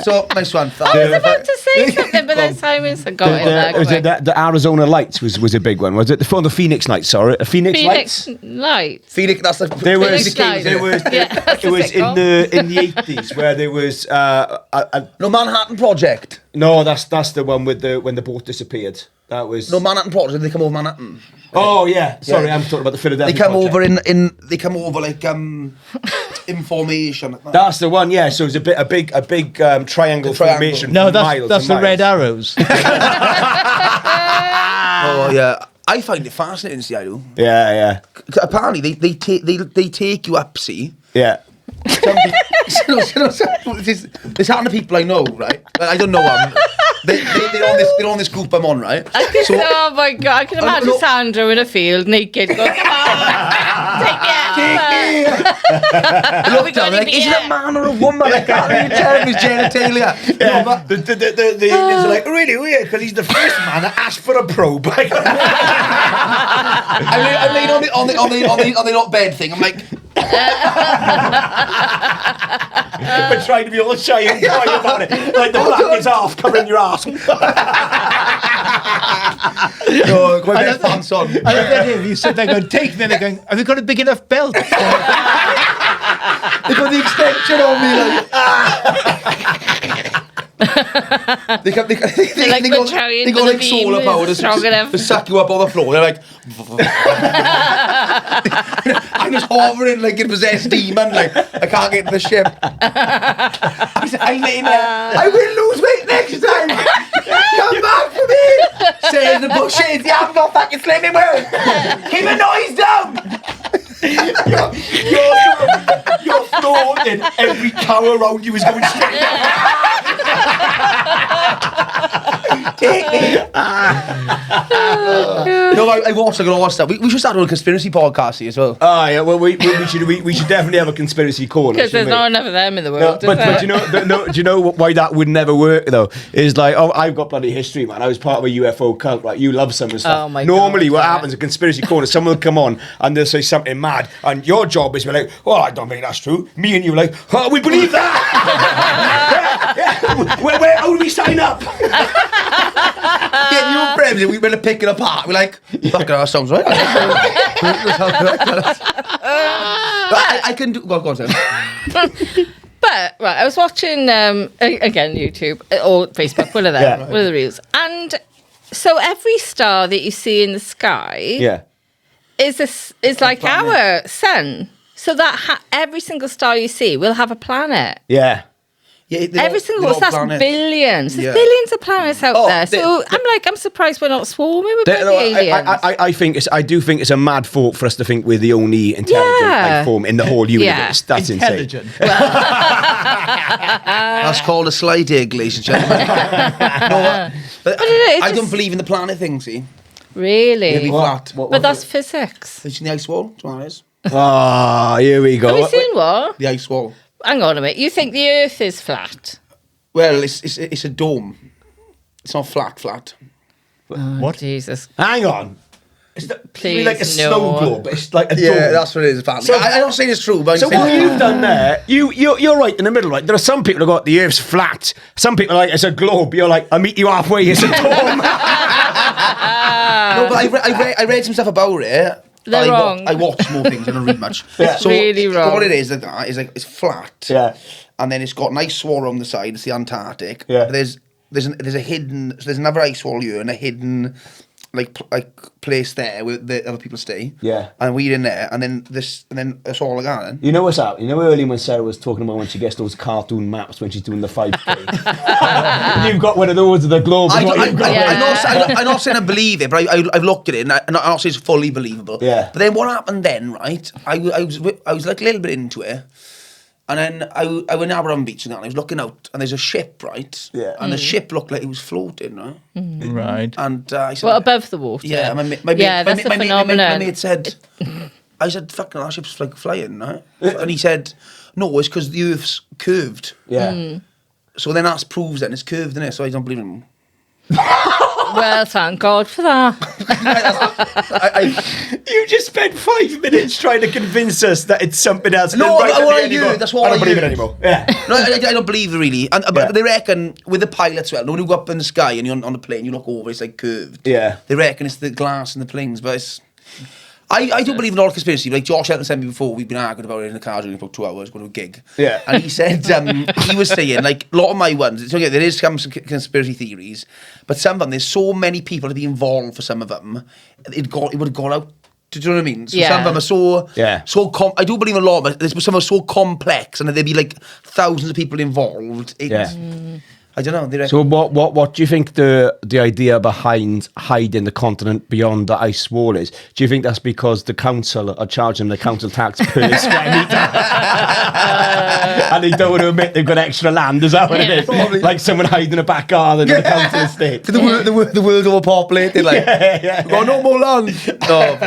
so nice one. I was about to say something, but then Simon's got it there. Was it the Arizona Lights was a big one? Was it the Phoenix Nights? Sorry, Phoenix Lights. Lights. Phoenix. That's the. There was It was in the 80s where there was no Manhattan Project. No, that's the one with when the boat disappeared. That was no Manhattan Project. They come over Manhattan. Oh yeah, sorry, I'm talking about the Philadelphia. They come project. over they come over like information. That's the one, yeah. So it's a big triangle formation. No, that's the red arrows. Oh yeah. I find it fascinating, see, I do. Yeah. Apparently, they take you up, see. Yeah. This happened to people I know, right? I don't know them. They're on this group I'm on, right? Oh my god! I can imagine Sandra in a field, naked. Go, come on, take me. Look down, like, is it a man or a woman? I can't really tell his genitalia. Yeah. No, the aliens are like, really weird, because he's the first man that asked for a probe. I'm laid on the bed thing. I'm like. But trying to be all shy and quiet about it, like the blanket's half covering your ass. No, my best pants on. I look at him, you sit there going, take me, and they're going, have you got a big enough belt? They got the extension on me, like. They go like solar power to suck you up on the floor. They're like, I'm just hovering like a possessed demon. Like I can't get to the ship. I'm laying there. I will lose weight next time. Come back for me. Say in the bushes, you haven't got fucking slimming word. Keep the noise down. You're floating. Every cow around you is going straight down. Take me. No, I watched like a lot of stuff. We should start doing a conspiracy podcast here as well. Oh yeah, well we should definitely have a conspiracy corner. Because there's not enough of them in the No, world. but do you know why that would never work though? Is like, oh, I've got bloody history, man. I was part of a UFO cult, right? You love some of the stuff. Oh my Normally, God, what yeah. happens in conspiracy corner, someone will come on and they'll say something mad, and your job is to be like, oh, I don't think that's true. Me and you are like, oh, we believe that. yeah. Where? How do we sign up? Yeah, you and Bremsy, we went to pick it apart. We're like, fuck it, that sounds right. I can do. Go on, Sam. But right, I was watching again YouTube or Facebook, one of them, Yeah. one of the reels, and so every star that you see in the sky Yeah. is like our sun. So that every single star you see will have a planet. Yeah. Yeah, Every single one, that's billions. There's billions of planets out there. So I'm surprised we're not swarming with aliens. I do think it's a mad thought for us to think we're the only intelligent life form in the whole universe. That's Intelligent. insane. That's called a slide egg, ladies and gentlemen. I don't believe in the planet thing, see? Really? It'll be flat. But that's physics. Have you seen the ice wall? That's what that is. Ah, here we go. Have you seen what? The ice wall. Hang on a minute. You think the Earth is flat? Well, it's a dome. It's not flat. What? Jesus. Hang on. It's Please, like a no. snow globe. It's like a Yeah, dome. that's what it is, apparently. So- I'm not saying it's true, but I'm So saying what you've done there, you're right in the middle, right? There are some people who got the Earth's flat. Some people are like, it's a globe. You're like, I'll meet you halfway, it's a dome. No, but I read some stuff about it. They're wrong. I watch more things. I don't read much. It's really wrong. What it is like it's flat. Yeah. And then it's got an ice wall on the side. It's the Antarctic. Yeah. But there's a hidden. So there's another ice wall here and a hidden like place there where the other people stay. Yeah. And we're in there, and then it's all again. You know what's up? You know earlier when Sarah was talking about when she gets those cartoon maps when she's doing the 5K? You've got one of those of the globe. I'm not saying I believe it, but I've looked at it, and I'm not saying it's fully believable. Yeah. But then what happened then, right? I was like a little bit into it, and then I went to Arron beach and I was looking out, and there's a ship, right? Yeah. And the ship looked like it was floating, right? Right. And I said, Well, above the water. yeah, my that's mate a phenomenon. said, I said, fucking that ship's like flying, right? And he said, no, it's because the Earth's curved. Yeah. So then that proves that it's curved, innit? So I don't believe in him. Well, thank God for that. You just spent 5 minutes trying to convince us that it's something else. And No, then that's at what the I end you knew, go, that's what I don't I believe it knew. anymore. Yeah. No, I don't believe it really. Yeah. But they reckon with the pilots, well, when you go up in the sky and you're on the plane, you look over, it's like curved. Yeah. They reckon it's the glass in the planes, but it's... I don't believe in all conspiracy. Like Josh Elton said me before, we've been arguing about it in the car during about 2 hours, going to a gig. Yeah. And he said, he was saying, like, a lot of my ones, so yeah, there is some conspiracy theories, but some of them, there's so many people to be involved for some of them, it would have gone out. Do you know what I mean? So some of them are I do believe in a lot, but some are so complex, and there'd be like thousands of people involved. I don't know. They reckon. So what do you think the idea behind hiding the continent beyond the ice wall is? Do you think that's because the council are charging the council tax per square metre? And they don't want to admit they've got extra land, is that what it is? Probably. Like someone hiding a back garden in the council estate. The world overpopulated, like, we've got no more land. No,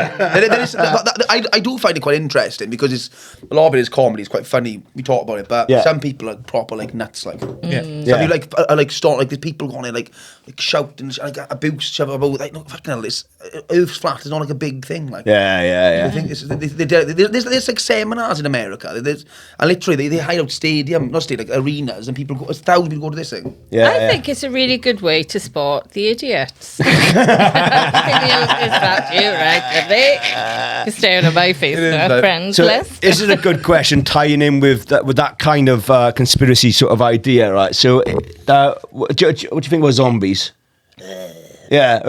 I do find it quite interesting because it's a lot of it is comedy, it's quite funny. We talk about it, but some people are proper like nuts, like some people like start like there's people going there like shout and like abuse each other about like no fucking hell, this Earth's flat is not like a big thing, like I think there's like seminars in America. And literally they hide out like arenas, and people go, 1,000 people go to this thing. I think it's a really good way to spot the idiots. Is that you, right? You're staring at my Facebook friends So list. this is a good question tying in with that kind of conspiracy sort of idea, right? So what do you think about zombies? Yeah.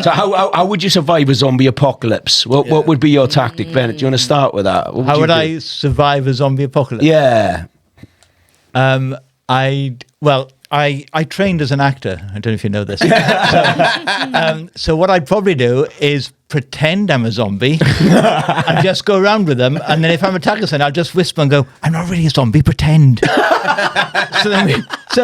So how would you survive a zombie apocalypse? What would be your tactic, Bennett? Do you want to start with that? How would I survive a zombie apocalypse? Yeah. I trained as an actor. I don't know if you know this. So what I'd probably do is pretend I'm a zombie and just go around with them. And then if I'm attacked or something, I'll just whisper and go, I'm not really a zombie, pretend. so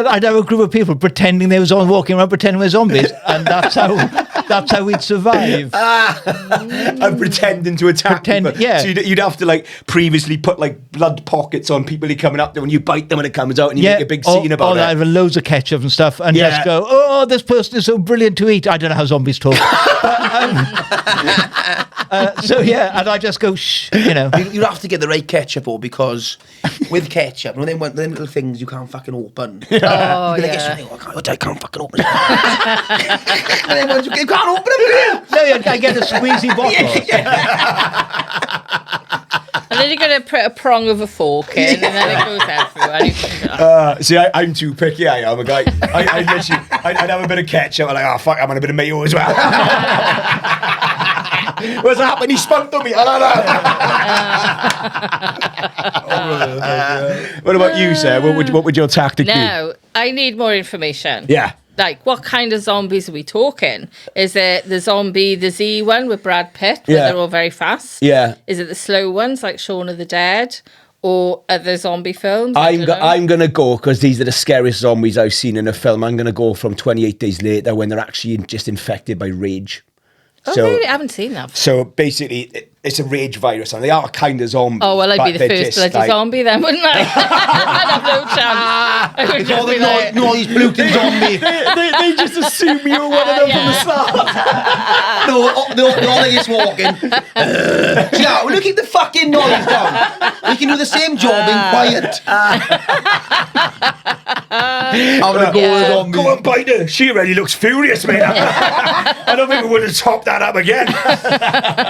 I'd have a group of people pretending they were walking around pretending we're zombies. And that's how we'd survive. I'm pretending to attack people. Yeah. So you'd have to like previously put like blood pockets on people who are coming up there when you bite them when it comes out and you make a big scene about it. I have loads of ketchup and stuff and just go, oh, this person is so brilliant to eat. I don't know how zombies talk. And I just go, shh, you know. You'd have to get the right ketchup, though, because with ketchup, you know, them little things you can't fucking open. Oh, I can't fucking open it. And then once you can't open it. No, I get a squeezy bottle. And then you're going to put a prong of a fork in, and then it goes everywhere. See, I'm too picky. I am a guy. I'd have a bit of ketchup. I'm like, oh fuck, I'm on a bit of mayo as well. What's happening? He spunked on me. What about you, Sarah? What would your tactic be? No, I need more information. Yeah. Like, what kind of zombies are we talking? Is it the Z one with Brad Pitt, where they're all very fast? Yeah. Is it the slow ones, like Shaun of the Dead? Or other zombie films? I'm going to go, because these are the scariest zombies I've seen in a film. I'm going to go from 28 Days Later, when they're actually just infected by rage. Oh, really? I haven't seen that. So basically, it's a rage virus, and they are kind of zombies. Oh, well, I'd be the first bloody zombie then, wouldn't I? I'd have no chance. I would just be like... No, these bloated zombies. they just assume you're one of them from the start. No, they just walking. Yeah, we'll keep the fucking noise down. We can do the same job in quiet. I'm going to go with a zombie. Go on, bite her. She already looks furious, mate. I don't think we would have topped that up again.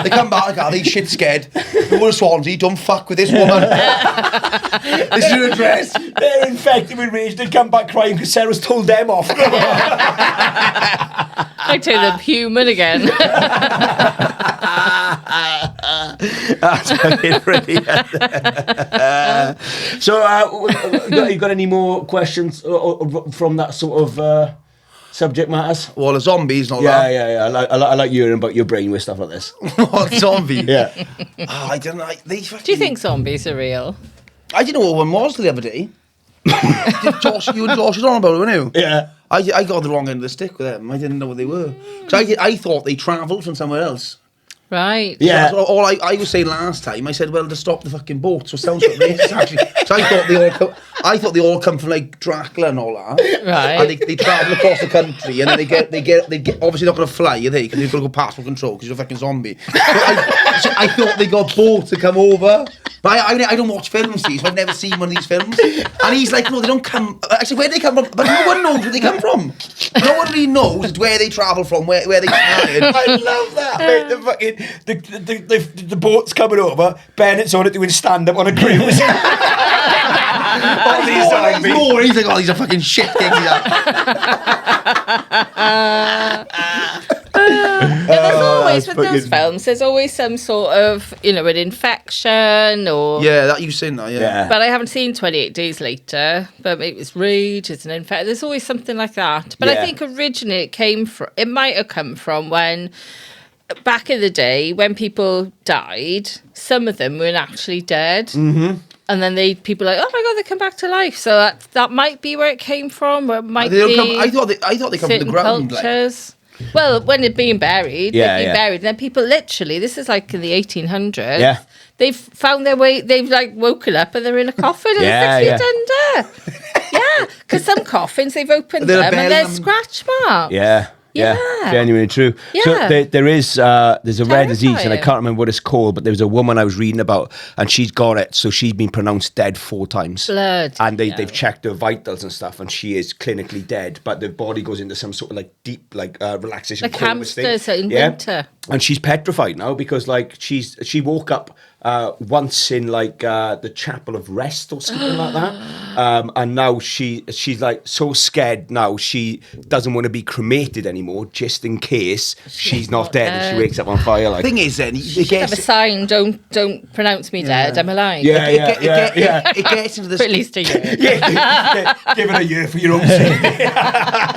They come back, like, they shit scared. Go to Swansea, don't fuck with this woman. This is her address. They're infected with rage. They come back crying because Sarah's told them off. I turn them human again. That's fucking brilliant. So, you got any more questions from that sort of subject matters? Well, the zombies, not that. Yeah. I like hearing about your brain with stuff like this. What, zombie? Yeah. Oh, I don't know. Do you think zombies are real? I didn't know what one was the other day. Josh, you and Josh was on about it, weren't you? Yeah. I got the wrong end of the stick with them. I didn't know what they were. So I thought they travelled from somewhere else. Right. Yeah. So all I was saying last time, I said, well, to stop the fucking boat. So it sounds like racist, actually. So I thought they all come from like Dracula and all that. Right. And they travel across the country, and then they get obviously not going to fly, are they? Because they've got to go passport control because you're a fucking zombie. So I thought they got boats to come over. But I don't watch films, see, so I've never seen one of these films. And he's like, no, they don't come. I said, where do they come from? But no one knows where they come from. No one really knows where they travel from, where they started. I love that, mate. The boat's coming over. Bennett's on it doing stand up on a cruise. All these zombies. He's like, oh, these are fucking shit things. There's always, with those films, there's always some sort of, an infection or... Yeah, that you've seen that, yeah. But I haven't seen 28 Days Later, but it was rage, it's an infection. There's always something like that. But I think originally it might have come from when... Back in the day, when people died, some of them were actually dead. Mm-hmm. And then people were like, oh my God, they come back to life. So that might be where it came from. Or it might be I thought they come from the ground. Cultures. Like. Well, when they're being buried, they've been buried. And then people literally, this is like in the 1800s. Yeah. They've found their way, they've like woken up and they're in a coffin and they're 6 feet under. Yeah, because some coffins, they've opened them and there's scratch marks. Yeah. Yeah, genuinely true. Yeah. So there's a rare disease, and I can't remember what it's called, but there was a woman I was reading about, and she's got it, so she's been pronounced dead 4 times. Blood. And they've checked her vitals and stuff, and she is clinically dead, but the body goes into some sort of like deep relaxation. Like hamsters in winter. And she's petrified now because like she woke up once in like the Chapel of Rest or something like that. And now she's like so scared now she doesn't want to be cremated anymore, just in case she's not dead and she wakes up on fire. Like, thing is, then You should have a sign, don't pronounce me dead, I'm alive. It gets into this. For at least a year. Give it a year for your own sake.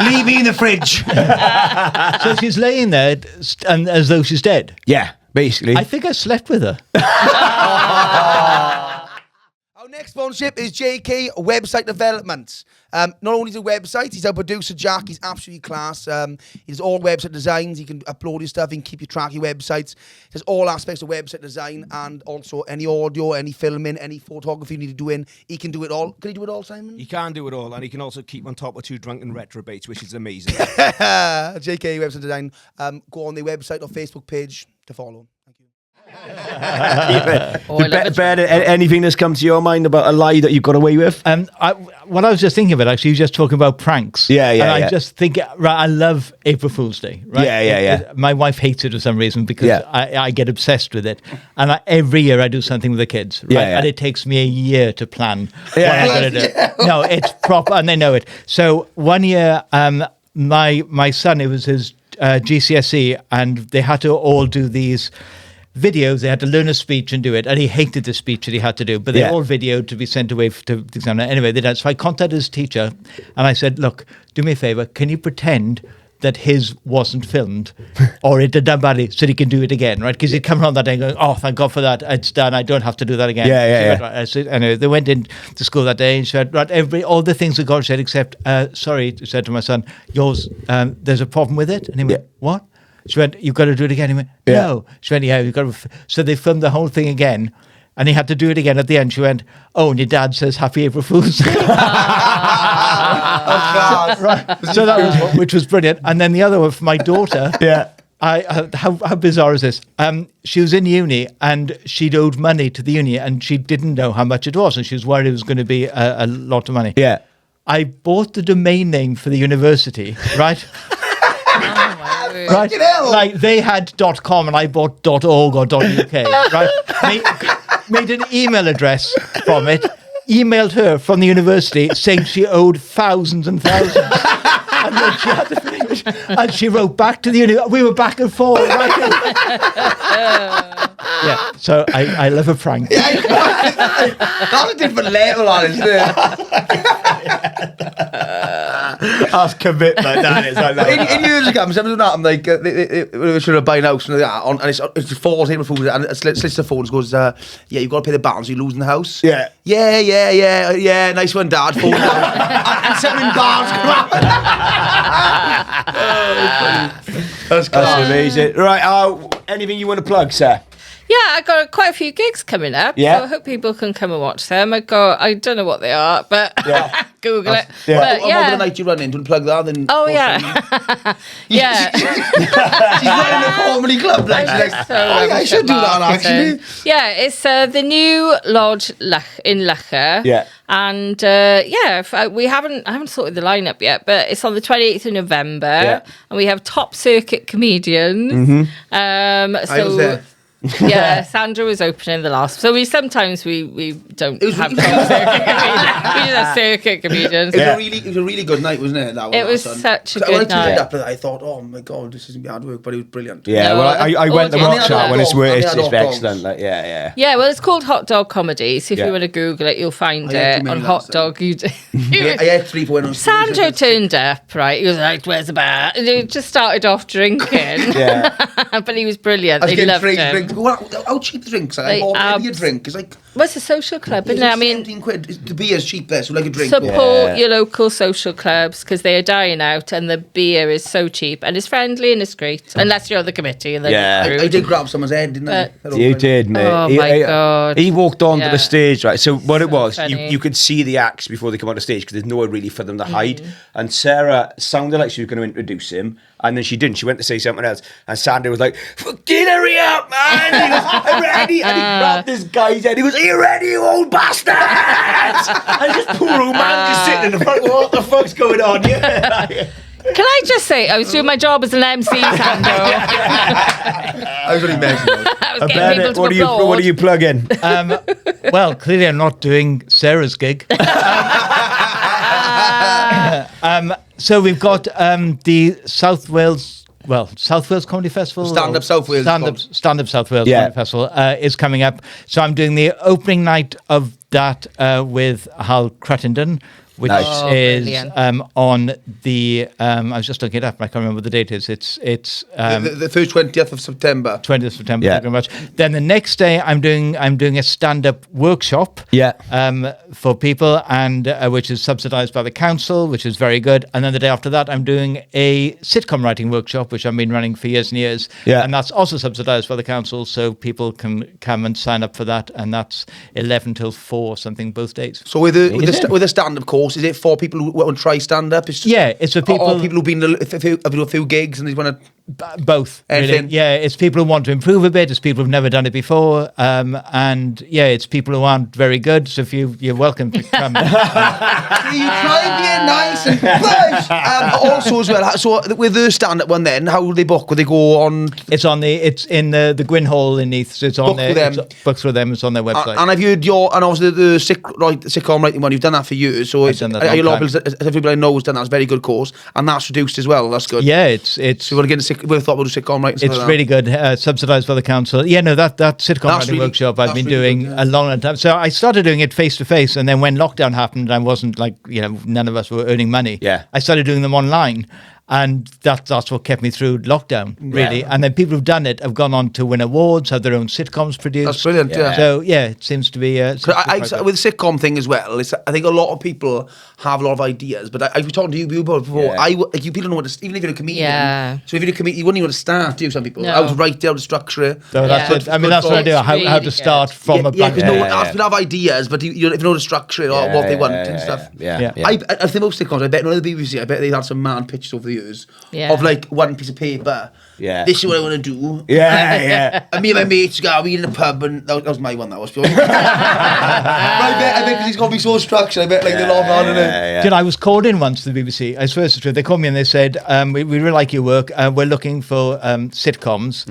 Leave me in the fridge. So she's laying there and as though she's dead. Yeah, basically. I think I slept with her. Our next sponsorship is JK Website Development. Not only is a website, he's our producer, Jack. He's absolutely class. He does all website designs. He can upload your stuff. He can keep you track of your websites. He does all aspects of website design and also any audio, any filming, any photography you need to do in. He can do it all. Can he do it all, Simon? He can do it all, and he can also keep on top of 2 drunken retrobates, which is amazing. JK Website Design. Go on their website or Facebook page to follow. Thank you. Anything that's come to your mind about a lie that you got away with? What I was just thinking about, actually, you were just talking about pranks. Yeah. And I just think, I love April Fool's Day. Right? Yeah. My wife hates it for some reason because I get obsessed with it. And every year I do something with the kids. Right? And it takes me a year to plan what I'm going to do. No, it's proper, and they know it. So one year, my son, it was his GCSE, and they had to all do these videos. They had to learn a speech and do it, and he hated the speech that he had to do, but they're all videoed to be sent away to the examiner. Anyway, they did. So I contacted his teacher and I said, look, do me a favor, can you pretend that his wasn't filmed or it did done badly so he can do it again, right? Because he'd come around that day going, oh, thank God for that, it's done, I don't have to do that again. So anyway, they went in to school that day and she said, right, all the things that God said except, sorry, she said to my son, yours, there's a problem with it? And he went, what? She went, you've got to do it again. He went, no. She went, yeah, you've got to. So they filmed the whole thing again, and he had to do it again at the end. She went, oh, and your dad says Happy April Fool's. So that was which was brilliant. And then the other one for my daughter. How bizarre is this? She was in uni and she'd owed money to the uni and she didn't know how much it was, and she was worried it was going to be a lot of money. Yeah. I bought the domain name for the university, right? Right, like they had .com and I bought .org or .uk, right? Made an email address from it, emailed her from the university saying she owed thousands and thousands. And then she had to finish. And she wrote back to the university. We were back and forth. Right? Yeah, so I love a prank. That's a different level on it, isn't it? That's commitment, that is. I know. In years ago, something happened, like, they should have buying a house and that, and it's falls April Fool's, and it slits the phone and goes, yeah, you've got to pay the balance, you're losing the house. Yeah, nice one, Dad. Phone and something in bars come That's amazing. Right, anything you want to plug, sir? Yeah, I got quite a few gigs coming up. Yeah. So I hope people can come and watch them. I don't know what they are, but Google it. Yeah. But, what about the night you run in? Do you plug that? Then yeah. She's running a comedy club. Like, I should do that, actually. Yeah, it's the new lodge in Lacher. Yeah. And we haven't sorted the lineup yet, but it's on the 28th of November, and we have top circuit comedians. I was there. Yeah, Sandra was opening the last. So we don't have top circuit comedians. We just have circuit comedians. It was a really good night, wasn't it? That it was such a good night. I thought, oh my God, this isn't hard work, but it was brilliant. Yeah, I went to watch that when it's excellent. Like, yeah. Yeah, well, it's called Hot Dog Comedy. So if you want to Google it, you'll find it on Hot Dog. I had 3-4 on. Sandra turned up, right? He was like, "Where's the bar?" And he just started off drinking. But he was brilliant. They loved him. How cheap the drinks? I bought maybe a drink. It's like, well, it's a social club, isn't it? I mean, 17 quid. The beer's cheap there, so like a drink. Support your local social clubs because they are dying out, and the beer is so cheap and it's friendly and it's great. Unless you're on the committee. And I did grab someone's head, didn't I? You did, mate. Oh my God! He walked onto the stage, right? So what it was, you could see the acts before they come on the stage because there's nowhere really for them to hide. And Sarah sounded like she was going to introduce him. And then she didn't. She went to say something else. And Sandra was like, fucking hurry up, man. He goes, I'm ready. And he grabbed this guy's head. He goes, are you ready, you old bastard? And this poor old man just sitting in the front. What the fuck's going on? Can I I just say I was doing my job as an MC, Sando? I was only mentioning those. I was getting people to applaud. What are you plugging? Well, clearly I'm not doing Sarah's gig. So we've got the South Wales Comedy Festival. Stand-up South Wales. Stand-up South Wales Comedy Festival is coming up. So I'm doing the opening night of that with Hal Cruttenden, which is on the. I was just looking it up. I can't remember what the date is. It's the first 20th of September. 20th of September. Thank you very much. Then the next day, I'm doing a stand-up workshop. For people, and which is subsidised by the council, which is very good. And then the day after that, I'm doing a sitcom writing workshop, which I've been running for years and years. And that's also subsidised by the council, so people can come and sign up for that. And that's 11 till 4 something both days. So with the stand-up course, is it for people who want to try stand-up? It's for people. Or people who've been a few gigs and they want to. Both. Really. Yeah, it's people who want to improve a bit. It's people who've never done it before. And it's people who aren't very good. So if you're welcome to come. You try being nice and push. Also as well. So with the stand-up one, then how will they book? Will they go on? It's in the Gwyn Hall in Neath. So it's on there. Book through them. It's on their website. And I've heard obviously the sitcom writing one. You've done that for years. So everybody knows done that. It's a very good course, and that's reduced as well. That's good. Yeah, it's. So we're getting we thought we'd do sitcom writing. It's really good, subsidised by the council. Yeah, no, that sitcom writing workshop I've been doing a long time. So I started doing it face to face, and then when lockdown happened, I wasn't none of us were earning money. Yeah, I started doing them online. And that's what kept me through lockdown, really. And then people who've done it have gone on to win awards, have their own sitcoms produced. That's brilliant, yeah. So, it seems to be... with the sitcom thing as well, I think a lot of people have a lot of ideas, but I've been talking to you before, you people don't know what to... Even if you're a comedian. Yeah. So if you're a comedian, you wouldn't even know what to start, do some people? No. How to write it, how to structure it. So that's it. I mean, that's what I do, how to start from a blank. Because people have ideas, but if you know how to structure it or what they want and stuff. I think most sitcoms, I bet none of the BBC, I bet they've had some man pitches over the years. Of one piece of paper. Yeah. This is what I want to do. Yeah. And me and my mates go, we in the pub, and that was my one. That was. I bet because he's got to be so structured. I bet they're all on it. You know, I was called in once to the BBC. I swear it's the truth. They called me and they said, "We really like your work. We're looking for sitcoms.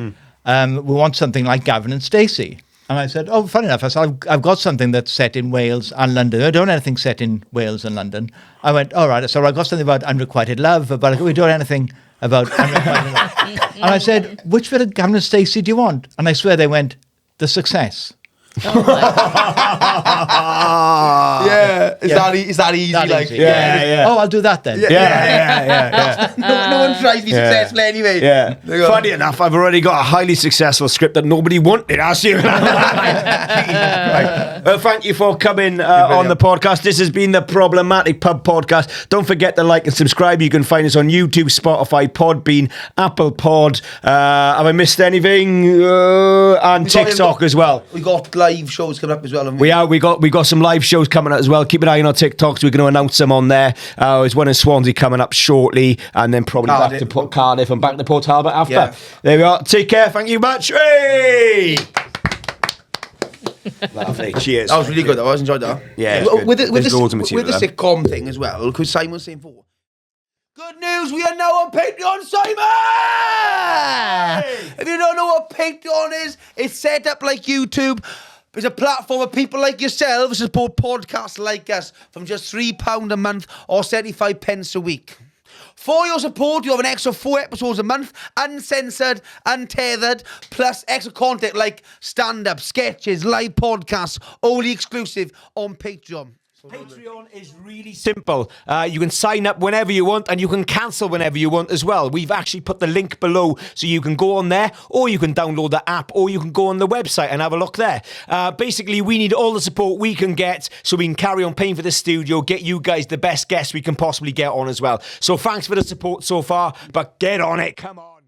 We want something like Gavin and Stacey." And I said, "Oh, funny enough." I said, "I've got something that's set in Wales and London. I don't want anything set in Wales and London." I went, "All right." So I got something about unrequited love, but we don't want anything about unrequited love. And I said, "Which bit of Gavin and Stacey do you want?" And I swear they went, "The Success." Oh my God. Is that easy? Yeah. Oh, I'll do that then. Yeah. No one tries to be successful anyway. Yeah. Funny enough, I've already got a highly successful script that nobody wanted. I see. Well, thank you for coming on the podcast. This has been the Problematic Pub Podcast. Don't forget to like and subscribe. You can find us on YouTube, Spotify, Podbean, Apple Pod. Have I missed anything? And TikTok as well. We got live shows coming up as well. Haven't we? We got some live shows coming up as well. Keep an eye on our TikToks. We're going to announce them on there. There's one in Swansea coming up shortly, and then probably back to Cardiff and back to Port Talbot after. Yeah. There we are. Take care. Thank you much. Hey! Lovely. Cheers. That was really good. I enjoyed that. Yeah. With the sitcom thing as well, because Simon was saying before. Good news, we are now on Patreon, Simon! If you don't know what Patreon is, it's set up like YouTube. It's a platform of people like yourselves who support podcasts like us from just £3 a month or 75 pence a week. For your support, you have an extra 4 episodes a month, uncensored, untethered, plus extra content like stand-up, sketches, live podcasts, only exclusive on Patreon. Patreon is really simple. You can sign up whenever you want, and you can cancel whenever you want as well. We've actually put the link below, so you can go on there, or you can download the app, or you can go on the website and have a look there. Basically, we need all the support we can get so we can carry on paying for the studio, get you guys the best guests we can possibly get on as well. So thanks for the support so far, but get on it, come on.